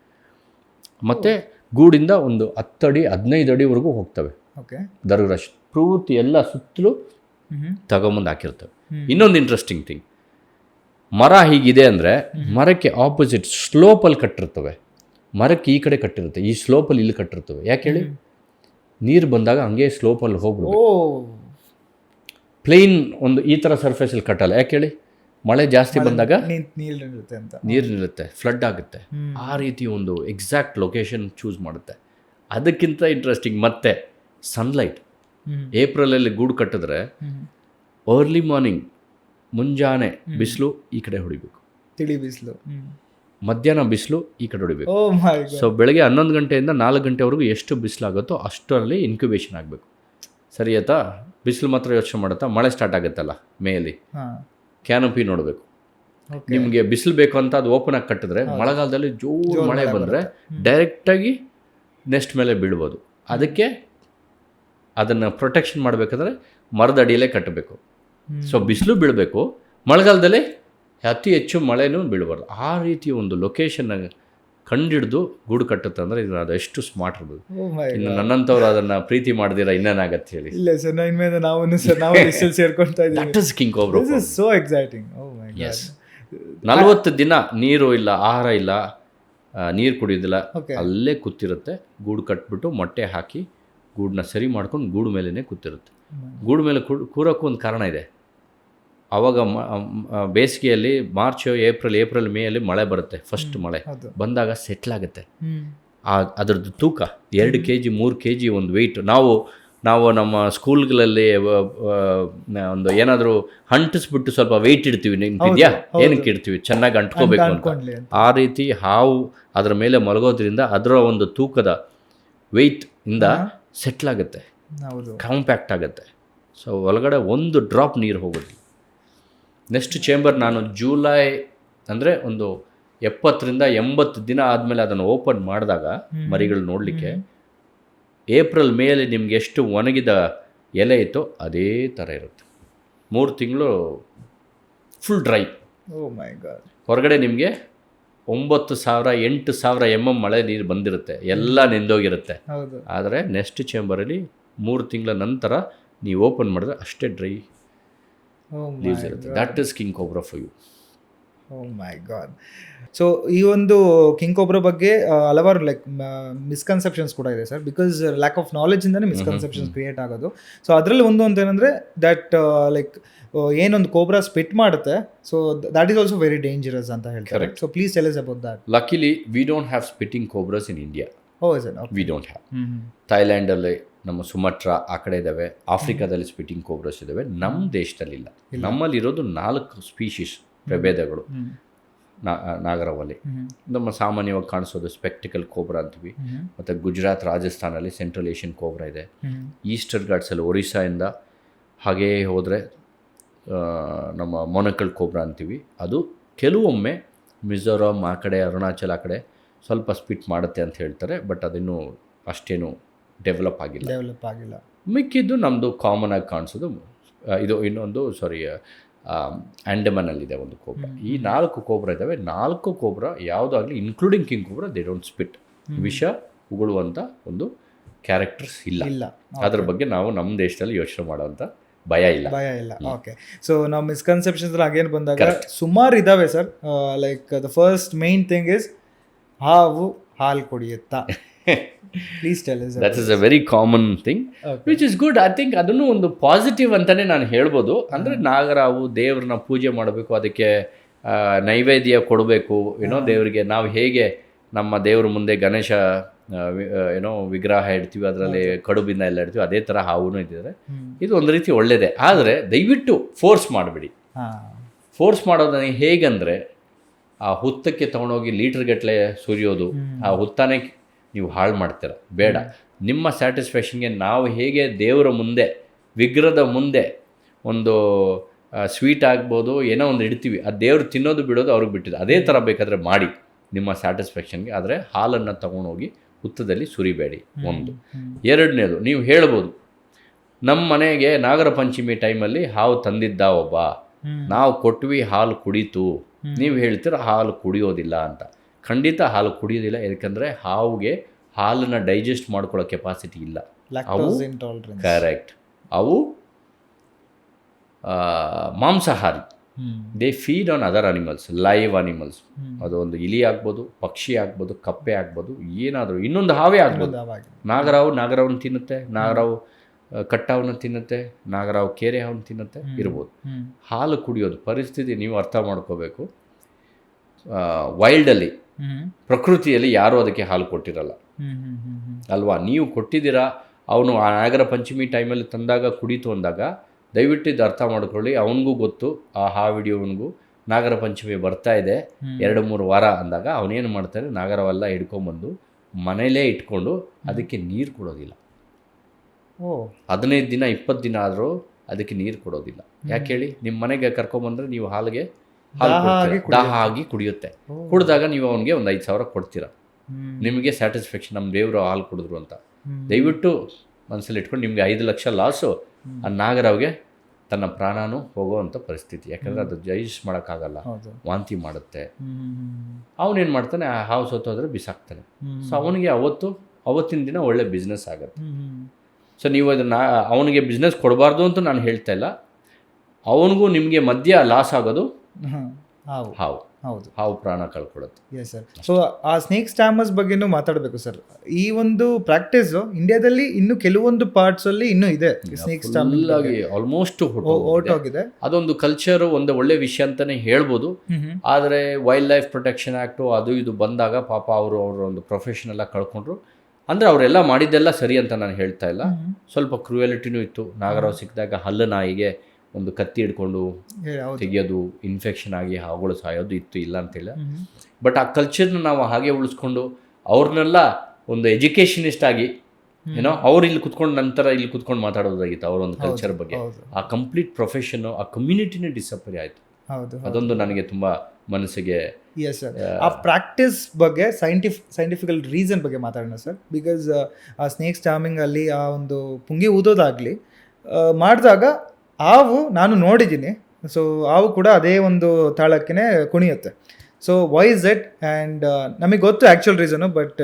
ಮತ್ತು ಗೂಡಿಂದ ಒಂದು 10 ಅಡಿ 15 ಅಡಿವರೆಗೂ ಹೋಗ್ತವೆ ದರ್ಗ ರಾಶಿ ಪೂರ್ತಿ ಎಲ್ಲ ಸುತ್ತಲೂ ತಗೊಂಬಂದು ಹಾಕಿರ್ತವೆ. ಇನ್ನೊಂದು ಇಂಟ್ರೆಸ್ಟಿಂಗ್ ಥಿಂಗ್, ಮರ ಹೀಗಿದೆ ಅಂದರೆ ಮರಕ್ಕೆ ಆಪೋಸಿಟ್ ಸ್ಲೋಪಲ್ಲಿ ಕಟ್ಟಿರ್ತವೆ, ಮರಕ್ಕೆ ಈ ಕಡೆ ಕಟ್ಟಿರುತ್ತೆ, ಈ ಸ್ಲೋಪಲ್ಲಿ ಇಲ್ಲಿ ಕಟ್ಟಿರ್ತವೆ. ಯಾಕೆ ಹೇಳಿ? ನೀರು ಬಂದಾಗ ಹಂಗೆ ಸ್ಲೋಪಲ್ಲಿ ಹೋಗ್ಬಿಡ್ಬೇಕು. ಪ್ಲೇನ್ ಒಂದು ಈ ಥರ ಸರ್ಫೇಸಲ್ಲಿ ಕಟ್ಟಲ್ಲ. ಯಾಕೆ ಹೇಳಿ? ಮಳೆ ಜಾಸ್ತಿ ಬಂದಾಗ ನೀರು ನಿಲ್ಲುತ್ತೆ, ಫ್ಲಡ್ ಆಗುತ್ತೆ. ಆ ರೀತಿ ಒಂದು ಎಕ್ಸಾಕ್ಟ್ ಲೊಕೇಶನ್ ಚೂಸ್ ಮಾಡುತ್ತೆ. ಅದಕ್ಕಿಂತ ಇಂಟ್ರೆಸ್ಟಿಂಗ್ ಮತ್ತೆ ಸನ್ಲೈಟ್. ಏಪ್ರಿಲಲ್ಲಿ ಗೂಡು ಕಟ್ಟಿದ್ರೆ ಅರ್ಲಿ ಮಾರ್ನಿಂಗ್ ಮುಂಜಾನೆ ಬಿಸಿಲು ಈ ಕಡೆ ಹೊಡಿಬೇಕು, ತಿಳಿ ಬಿಸಿಲು, ಮಧ್ಯಾಹ್ನ ಬಿಸಿಲು ಈ ಕಡೆ ಹೊಡಿಬೇಕು. ಸೊ ಬೆಳಗ್ಗೆ 11 ಗಂಟೆಯಿಂದ 4 ಗಂಟೆವರೆಗೂ ಎಷ್ಟು ಬಿಸಿಲಾಗುತ್ತೋ ಅಷ್ಟರಲ್ಲಿ ಇನ್ಕ್ಯುಬೇಷನ್ ಆಗಬೇಕು. ಸರಿ ಆಯ್ತಾ? ಬಿಸಿಲು ಮಾತ್ರ ಯೋಚನೆ ಮಾಡುತ್ತಾ, ಮಳೆ ಸ್ಟಾರ್ಟ್ ಆಗುತ್ತಲ್ಲ ಮೇಯಲ್ಲಿ ಕ್ಯಾನಪಿ ನೋಡಬೇಕು. ನಿಮಗೆ ಬಿಸಿಲು ಬೇಕು ಅಂತ ಅದು ಓಪನ್ ಆಗಿ ಕಟ್ಟಿದ್ರೆ ಮಳೆಗಾಲದಲ್ಲಿ ಜೋರು ಮಳೆ ಬಂದರೆ ಡೈರೆಕ್ಟಾಗಿ ನೆಕ್ಸ್ಟ್ ಮೇಲೆ ಬೀಳ್ಬೋದು. ಅದಕ್ಕೆ ಅದನ್ನು ಪ್ರೊಟೆಕ್ಷನ್ ಮಾಡಬೇಕಾದ್ರೆ ಮರದ ಅಡಿಯಲ್ಲೇ ಕಟ್ಟಬೇಕು. ಸೊ ಬಿಸಿಲು ಬೀಳಬೇಕು, ಮಳೆಗಾಲದಲ್ಲಿ ಅತಿ ಹೆಚ್ಚು ಮಳೆನೂ ಬೀಳಬಾರ್ದು. ಆ ರೀತಿ ಒಂದು ಲೊಕೇಶನ್ ಕಂಡಿಡಿದು ಗೂಡು ಕಟ್ಟುತ್ತೆ ಅಂದರೆ ಇದು ಅದು ಎಷ್ಟು ಸ್ಮಾರ್ಟ್ ಇರ್ಬೋದು. ಇನ್ನು ನನ್ನಂಥವ್ರು ಅದನ್ನು ಪ್ರೀತಿ ಮಾಡಿದಿರ ಇನ್ನೇನಾಗತ್ತೆ ಹೇಳಿ? ಇಲ್ಲ ಸರ್, ಇನ್ಮೇಲೆ ನಾವು ಸೇರ್ಕೊಳ್ತಾ ಇದ್ದೀವಿ. That is king cobra. This is so exciting. Oh my god. Yes, 40 ದಿನ ನೀರು ಇಲ್ಲ, ಆಹಾರ ಇಲ್ಲ, ನೀರು ಕುಡಿಯೋದಿಲ್ಲ, ಅಲ್ಲೇ ಕೂತಿರುತ್ತೆ. ಗೂಡು ಕಟ್ಬಿಟ್ಟು ಮೊಟ್ಟೆ ಹಾಕಿ ಗೂಡನ್ನ ಸರಿ ಮಾಡ್ಕೊಂಡು ಗೂಡು ಮೇಲೇ ಕೂತಿರುತ್ತೆ. ಗೂಡು ಮೇಲೆ ಕೂರೋಕ್ಕೂ ಒಂದು ಕಾರಣ ಇದೆ. ಆವಾಗ ಬೇಸಿಗೆಯಲ್ಲಿ ಮಾರ್ಚ್ ಏಪ್ರಿಲ್ ಮೇಯಲ್ಲಿ ಮಳೆ ಬರುತ್ತೆ. ಫಸ್ಟ್ ಮಳೆ ಬಂದಾಗ ಸೆಟ್ಲ್ ಆಗುತ್ತೆ. ಅದರದ್ದು ತೂಕ 2 kg 3 kg ಒಂದು ವೆಯ್ಟ್. ನಾವು ನಮ್ಮ ಸ್ಕೂಲ್ಗಳಲ್ಲಿ ಒಂದು ಏನಾದರೂ ಅಂಟಿಸ್ಬಿಟ್ಟು ಸ್ವಲ್ಪ ವೆಯ್ಟ್ ಇಡ್ತೀವಿ, ನೆನಪಿದ್ಯಾ? ಏನಕ್ಕೆ ಇಡ್ತೀವಿ? ಚೆನ್ನಾಗಿ ಅಂಟ್ಕೋಬೇಕು ಅಂತ. ಆ ರೀತಿ ಹಾವು ಅದರ ಮೇಲೆ ಮಲಗೋದ್ರಿಂದ ಅದರ ಒಂದು ತೂಕದ ವೆಯ್ಟ್ ಇಂದ ಸೆಟ್ಲ್ ಆಗುತ್ತೆ, ಕಾಂಪ್ಯಾಕ್ಟ್ ಆಗುತ್ತೆ. ಸೊ ಒಳಗಡೆ ಒಂದು ಡ್ರಾಪ್ ನೀರು ಹೋಗೋದಿಲ್ಲ. ನೆಕ್ಸ್ಟ್ ಚೇಂಬರ್ ನಾನು ಜುಲೈ ಅಂದರೆ ಒಂದು 70ರಿಂದ 80 ದಿನ ಆದಮೇಲೆ ಅದನ್ನು ಓಪನ್ ಮಾಡಿದಾಗ ಮರಿಗಳು ನೋಡಲಿಕ್ಕೆ ಏಪ್ರಿಲ್ ಮೇಯಲ್ಲಿ ನಿಮ್ಗೆ ಎಷ್ಟು ಒಣಗಿದ ಎಲೆ ಇತ್ತೋ ಅದೇ ಥರ ಇರುತ್ತೆ. 3 ತಿಂಗಳು full dry. O my god. ಹೊರಗಡೆ ನಿಮಗೆ 9,000 8,000 mm ಮಳೆ ನೀರು ಬಂದಿರುತ್ತೆ, ಎಲ್ಲ ನೆಂದೋಗಿರುತ್ತೆ. ಆದರೆ ನೆಕ್ಸ್ಟ್ ಚೇಂಬರಲ್ಲಿ 3 ತಿಂಗಳ ನಂತರ ನೀವು ಓಪನ್ ಮಾಡಿದ್ರೆ ಅಷ್ಟೇ ಡ್ರೈ ಲೀವ್ಸ್ ಇರುತ್ತೆ. That is king cobra for you. Oh my god. So ಈ ಒಂದು ಕಿಂಗ್ ಕೋಬ್ರಾ ಬಗ್ಗೆ ಹಲವಾರು ಮಿಸ್ಕನ್ಸೆಪ್ಷನ್ಸ್ ಕೂಡ ಇದೆ ಸರ್. ಬಿಕಾಸ್ ಲ್ಯಾಕ್ ಆಫ್ ನಾಲೆಜಿಂದನೇ ಮಿಸ್ಕನ್ಸೆಪ್ಷನ್ಸ್ ಕ್ರಿಯೇಟ್ ಆಗೋದು. ಸೊ ಅದರಲ್ಲಿ ಒಂದು ಅಂತ ಏನಂದರೆ ದಟ್ ಏನೊಂದು ಕೋಬ್ರಾ ಸ್ಪಿಟ್ ಮಾಡುತ್ತೆ, so that is also very dangerous ಅಂತ ಹೇಳ್ತಾರೆ. So please tell us about that. Luckily we don't have spitting cobras in India. Oh is it? V don't have. ಥೈಲ್ಯಾಂಡಲ್ಲಿ, ನಮ್ಮ ಸುಮಟ್ರಾ ಆ ಕಡೆ ಇದ್ದಾವೆ, ಆಫ್ರಿಕಾದಲ್ಲಿ ಸ್ಪಿಟ್ಟಿಂಗ್ ಕೋಬ್ರಾಸ್ ಇದ್ದಾವೆ, ನಮ್ಮ ದೇಶದಲ್ಲಿಲ್ಲ. ನಮ್ಮಲ್ಲಿರೋದು 4 ಸ್ಪೀಶೀಸ್ ಪ್ರಭೇದಗಳು. ನಾಗರವಲ್ಲಿ ನಮ್ಮ ಸಾಮಾನ್ಯವಾಗಿ ಕಾಣಿಸೋದು ಸ್ಪೆಕ್ಟಿಕಲ್ ಕೋಬ್ರಾ ಅಂತೀವಿ. ಮತ್ತು ಗುಜರಾತ್, ರಾಜಸ್ಥಾನಲ್ಲಿ ಸೆಂಟ್ರಲ್ ಏಷ್ಯನ್ ಕೋಬ್ರಾ ಇದೆ. ಈಸ್ಟರ್ನ್ ಘಾಟ್ಸಲ್ಲಿ ಒರಿಸ್ಸಾಯಿಂದ ಹಾಗೇ ಹೋದರೆ ನಮ್ಮ ಮೊನಕಲ್ ಕೋಬ್ರಾ ಅಂತೀವಿ. ಅದು ಕೆಲವೊಮ್ಮೆ ಮಿಜೋರಾಂ ಆ ಕಡೆ, ಅರುಣಾಚಲ್ ಆ ಕಡೆ ಸ್ವಲ್ಪ ಸ್ಪಿಟ್ ಮಾಡುತ್ತೆ ಅಂತ ಹೇಳ್ತಾರೆ. ಬಟ್ ಅದನ್ನು ಅಷ್ಟೇನು ಡೆವಲಪ್ ಆಗಿಲ್ಲ. ಮಿಕ್ಕಿದ್ದು ನಮ್ಮದು ಕಾಮನ್ ಆಗಿ ಕಾಣಿಸೋದು ಇದು. ಇನ್ನೊಂದು ಆಂಡಮಾನಲ್ಲಿದೆ ಒಂದು ಕೋಬ್ರಾ. ಈ 4 ಕೋಬ್ರಾ ಇದ್ದಾವೆ. 4 ಕೋಬ್ರಾ ಯಾವುದಾಗಲಿ including king cobra they don't spit. ವಿಷ ಉಗುಳುವಂಥ ಒಂದು ಕ್ಯಾರೆಕ್ಟರ್ಸ್ ಇಲ್ಲ. ಅದ್ರ ಬಗ್ಗೆ ನಾವು ನಮ್ಮ ದೇಶದಲ್ಲಿ ಯೋಚನೆ ಮಾಡೋವಂಥ ಭಯ ಇಲ್ಲ. ಓಕೆ. ಸೊ ನಾವು ಮಿಸ್ಕನ್ಸೆಪ್ಷನ್ಸ್ ಹಾಗೇನು ಬಂದಾಗ ಸುಮಾರು ಇದ್ದಾವೆ sir. Like the first main thing is ಹಾವು ಹಾಲು ಕುಡಿಯುತ್ತಾ? Please tell us. That is a very common thing which is good. I think ಅದನ್ನು ಒಂದು ಪಾಸಿಟಿವ್ ಅಂತಲೇ ನಾನು ಹೇಳ್ಬೋದು. ಅಂದರೆ ನಾಗರಾವು ದೇವ್ರನ್ನ ಪೂಜೆ ಮಾಡಬೇಕು, ಅದಕ್ಕೆ ನೈವೇದ್ಯ ಕೊಡಬೇಕು. ದೇವರಿಗೆ ನಾವು ಹೇಗೆ ನಮ್ಮ ದೇವ್ರ ಮುಂದೆ ಗಣೇಶ ವಿಗ್ರಹ ಇಡ್ತೀವಿ, ಅದರಲ್ಲಿ ಕಡುಬಿನ ಎಲ್ಲ ಇಡ್ತೀವಿ, ಅದೇ ಥರ ಹಾವು ಇದ್ದಾರೆ. ಇದು ಒಂದು ರೀತಿ ಒಳ್ಳೆಯದೇ. ಆದರೆ ದಯವಿಟ್ಟು ಫೋರ್ಸ್ ಮಾಡಬೇಡಿ. ಫೋರ್ಸ್ ಮಾಡೋದನ್ನ ಹೇಗಂದರೆ ಆ ಹುತ್ತಕ್ಕೆ ತೊಗೊಂಡೋಗಿ ಲೀಟರ್ಗಟ್ಟಲೆ ಸುರಿಯೋದು, ಆ ಹುತ್ತಾನೆ ನೀವು ಹಾಳು ಮಾಡ್ತೀರ. ಬೇಡ. ನಿಮ್ಮ ಸ್ಯಾಟಿಸ್ಫ್ಯಾಕ್ಷನ್ಗೆ ನಾವು ಹೇಗೆ ದೇವರ ಮುಂದೆ ವಿಗ್ರಹದ ಮುಂದೆ ಒಂದು ಸ್ವೀಟ್ ಆಗ್ಬೋದು, ಏನೋ ಒಂದು ಇಡ್ತೀವಿ, ಅದು ದೇವ್ರು ತಿನ್ನೋದು ಬಿಡೋದು ಅವ್ರಿಗೆ ಬಿಟ್ಟಿದ್ದು. ಅದೇ ಥರ ಬೇಕಾದರೆ ಮಾಡಿ ನಿಮ್ಮ ಸ್ಯಾಟಿಸ್ಫ್ಯಾಕ್ಷನ್ಗೆ. ಆದರೆ ಹಾಲನ್ನು ತೊಗೊಂಡೋಗಿ ಹುತ್ತದಲ್ಲಿ ಸುರಿಬೇಡಿ, ಒಂದು. ಎರಡನೇದು, ನೀವು ಹೇಳ್ಬೋದು, ನಮ್ಮ ಮನೆಗೆ ನಾಗರ ಪಂಚಮಿ ಟೈಮಲ್ಲಿ ಹಾವು ತಂದಿದ್ದ ಒಬ್ಬ, ನಾವು ಕೊಟ್ವಿ, ಹಾಲು ಕುಡೀತು. ನೀವು ಹೇಳ್ತೀರ ಹಾಲು ಕುಡಿಯೋದಿಲ್ಲ ಅಂತ. ಖಂಡಿತ ಹಾಲು ಕುಡಿಯೋದಿಲ್ಲ, ಯಾಕಂದರೆ ಹಾವಿಗೆ ಹಾಲನ್ನು ಡೈಜೆಸ್ಟ್ ಮಾಡ್ಕೊಳ್ಳೋ ಕೆಪಾಸಿಟಿ ಇಲ್ಲ. ಅವು ಕರೆಕ್ಟ್, ಅವು ಮಾಂಸಾಹಾರಿ. They feed on other animals, live animals. ಅದೊಂದು ಇಲಿ ಆಗ್ಬೋದು, ಪಕ್ಷಿ ಆಗ್ಬೋದು, ಕಪ್ಪೆ ಆಗ್ಬೋದು, ಏನಾದರೂ ಇನ್ನೊಂದು ಹಾವೇ ಆಗ್ಬೋದು. ನಾಗರಾವನ್ನು ತಿನ್ನುತ್ತೆ, ನಾಗರಾವು ಕಟ್ಟಾವನ್ನು ತಿನ್ನುತ್ತೆ, ನಾಗರಾವು ಕೇರೆ ಹಾವನ್ನು ತಿನ್ನುತ್ತೆ, ಇರ್ಬೋದು. ಹಾಲು ಕುಡಿಯೋದು ಪರಿಸ್ಥಿತಿ ನೀವು ಅರ್ಥ ಮಾಡ್ಕೋಬೇಕು. ವೈಲ್ಡಲ್ಲಿ, ಪ್ರಕೃತಿಯಲ್ಲಿ ಯಾರೂ ಅದಕ್ಕೆ ಹಾಲು ಕೊಟ್ಟಿರಲ್ಲ ಅಲ್ವಾ? ನೀವು ಕೊಟ್ಟಿದ್ದೀರಾ, ಅವನು ಆ ನಾಗರ ಪಂಚಮಿ ಟೈಮಲ್ಲಿ ತಂದಾಗ ಕುಡೀತು ಅಂದಾಗ ದಯವಿಟ್ಟು ಇದು ಅರ್ಥ ಮಾಡ್ಕೊಳ್ಳಿ. ಅವನಿಗೂ ಗೊತ್ತು, ಆ ಹಾವಿಡಿಯೋವನಿಗೂ ನಾಗರ ಪಂಚಮಿ ಬರ್ತಾ ಇದೆ 2-3 ವಾರ ಅಂದಾಗ ಅವನೇನು ಮಾಡ್ತಾನೆ, ನಾಗರವೆಲ್ಲ ಹಿಡ್ಕೊಂಬಂದು ಮನೇಲೇ ಇಟ್ಕೊಂಡು ಅದಕ್ಕೆ ನೀರು ಕೊಡೋದಿಲ್ಲ. 15 ದಿನ 20 ದಿನ ಆದರೂ ಅದಕ್ಕೆ ನೀರು ಕೊಡೋದಿಲ್ಲ. ಯಾಕೆ ಹೇಳಿ? ನಿಮ್ಮ ಮನೆಗೆ ಕರ್ಕೊಂಬಂದರೆ ನೀವು ಹಾಲಿಗೆ ದಾಹ ಆಗಿ ಕುಡಿಯುತ್ತೆ. ಕುಡಿದಾಗ ನೀವು ಅವನಿಗೆ ಒಂದು 5,000 ಕೊಡ್ತೀರಾ. ನಿಮಗೆ ಸ್ಯಾಟಿಸ್ಫ್ಯಾಕ್ಷನ್, ನಮ್ಮ ದೇವರು ಹಾಲು ಕುಡಿದ್ರು ಅಂತ. ದಯವಿಟ್ಟು ಮನಸ್ಸಲ್ಲಿ ಇಟ್ಕೊಂಡು, ನಿಮಗೆ 5 ಲಕ್ಷ ಲಾಸು, ಆ ನಾಗರಾವ್ಗೆ ತನ್ನ ಪ್ರಾಣನೂ ಹೋಗೋವಂಥ ಪರಿಸ್ಥಿತಿ. ಯಾಕಂದರೆ ಅದು ಡೈಜೆಸ್ಟ್ ಮಾಡೋಕ್ಕಾಗಲ್ಲ, ವಾಂತಿ ಮಾಡುತ್ತೆ. ಅವನೇನು ಮಾಡ್ತಾನೆ, ಆ ಹಾವು ಸತ್ತೋದ್ರೆ ಬಿಸಾಕ್ತಾನೆ. ಸೊ ಅವನಿಗೆ ಅವತ್ತಿನ ದಿನ ಒಳ್ಳೆ ಬಿಸ್ನೆಸ್ ಆಗುತ್ತೆ. ಸೊ ನೀವು ಅದನ್ನು ಅವನಿಗೆ ಬಿಸ್ನೆಸ್ ಕೊಡಬಾರ್ದು ಅಂತ ನಾನು ಹೇಳ್ತಾ ಇಲ್ಲ. ಅವನಿಗೂ ನಿಮಗೆ ಮಧ್ಯ ಲಾಸ್ ಆಗೋದು ಹಾವು ಪ್ರಾಣ ಕಳ್ಕೊಳ್ಳುತ್ತೆ. Yes sir. ಸೊ ಆ ಸ್ನೇಕ್ ಸ್ಟ್ಯಾಮರ್ಸ್ ಬಗ್ಗೆನೂ ಮಾತಾಡಬೇಕು ಸರ್. ಈ ಒಂದು ಪ್ರಾಕ್ಟೀಸು ಇಂಡಿಯಾದಲ್ಲಿ ಇನ್ನು ಕೆಲವೊಂದು ಪಾರ್ಟ್ಸಲ್ಲಿ ಇನ್ನೂ ಇದೆ. ಸ್ನೇಕ್ ಸ್ಟ್ಯಾಮಿಂಗ್ ಆಲ್ಮೋಸ್ಟ್ ಹೊರಟೋಗಿದೆ. ಅದೊಂದು ಕಲ್ಚರು, ಒಂದು ಒಳ್ಳೆ ವಿಷಯ ಅಂತಲೇ ಹೇಳ್ಬೋದು. ಆದರೆ ವೈಲ್ಡ್ ಲೈಫ್ ಪ್ರೊಟೆಕ್ಷನ್ ಆ್ಯಕ್ಟು ಅದು ಇದು ಬಂದಾಗ ಪಾಪ ಅವರು ಒಂದು ಪ್ರೊಫೆಷನೆಲ್ಲ ಕಳ್ಕೊಂಡ್ರು. ಅಂದರೆ ಅವರೆಲ್ಲ ಮಾಡಿದ್ದೆಲ್ಲ ಸರಿ ಅಂತ ನಾನು ಹೇಳ್ತಾ ಇಲ್ಲ. ಸ್ವಲ್ಪ ಕ್ರೂಯಲಿಟಿನೂ ಇತ್ತು. ನಾಗರಾವ್ ಸಿಕ್ಕಿದಾಗ ಹಲ್ಲು ನಾಯಿಗೆ ಒಂದು ಕತ್ತಿ ಹಿಡ್ಕೊಂಡು ತೆಗೆಯೋದು, ಇನ್ಫೆಕ್ಷನ್ ಆಗಿ ಹಾವುಗಳು ಸಾಯೋದು ಇತ್ತು, ಇಲ್ಲ ಅಂತಿಲ್ಲ. ಬಟ್ ಆ ಕಲ್ಚರ್ನ ನಾವು ಹಾಗೆ ಉಳಿಸ್ಕೊಂಡು ಅವ್ರನ್ನೆಲ್ಲ ಒಂದು ಎಜುಕೇಷನಿಸ್ಟ್ ಆಗಿ ಏನೋ ಅವ್ರು ಇಲ್ಲಿ ಕುತ್ಕೊಂಡು ನಂತರ ಇಲ್ಲಿ ಕುತ್ಕೊಂಡು ಮಾತಾಡೋದಾಗಿತ್ತು ಅವರೊಂದು ಕಲ್ಚರ್ ಬಗ್ಗೆ. ಆ ಕಂಪ್ಲೀಟ್ ಪ್ರೊಫೆಷನ್ನು, ಆ ಕಮ್ಯುನಿಟಿನೇ ಡಿಸಪರಿ ಆಯಿತು. ಅದೊಂದು ನನಗೆ ತುಂಬ ಮನಸ್ಸಿಗೆ. Yes sir. ಆ ಪ್ರಾಕ್ಟೀಸ್ ಬಗ್ಗೆ ಸೈಂಟಿಫಿಕಲ್ ರೀಸನ್ ಬಗ್ಗೆ ಮಾತಾಡೋಣ ಸರ್. ಬಿಕಾಸ್ ಆ ಸ್ನೇಕ್ ಸ್ಟ್ಯಾಮಿಂಗ್ ಅಲ್ಲಿ ಆ ಒಂದು ಪುಂಗಿ ಊದೋದಾಗಲಿ ಮಾಡಿದಾಗ ಹಾವು ನಾನು ನೋಡಿದ್ದೀನಿ. ಸೊ ಹಾವು ಕೂಡ ಅದೇ ಒಂದು ತಾಳಕ್ಕೇ ಕುಣಿಯುತ್ತೆ. So why is it? And ನಮಗೆ ಗೊತ್ತು actual reason, but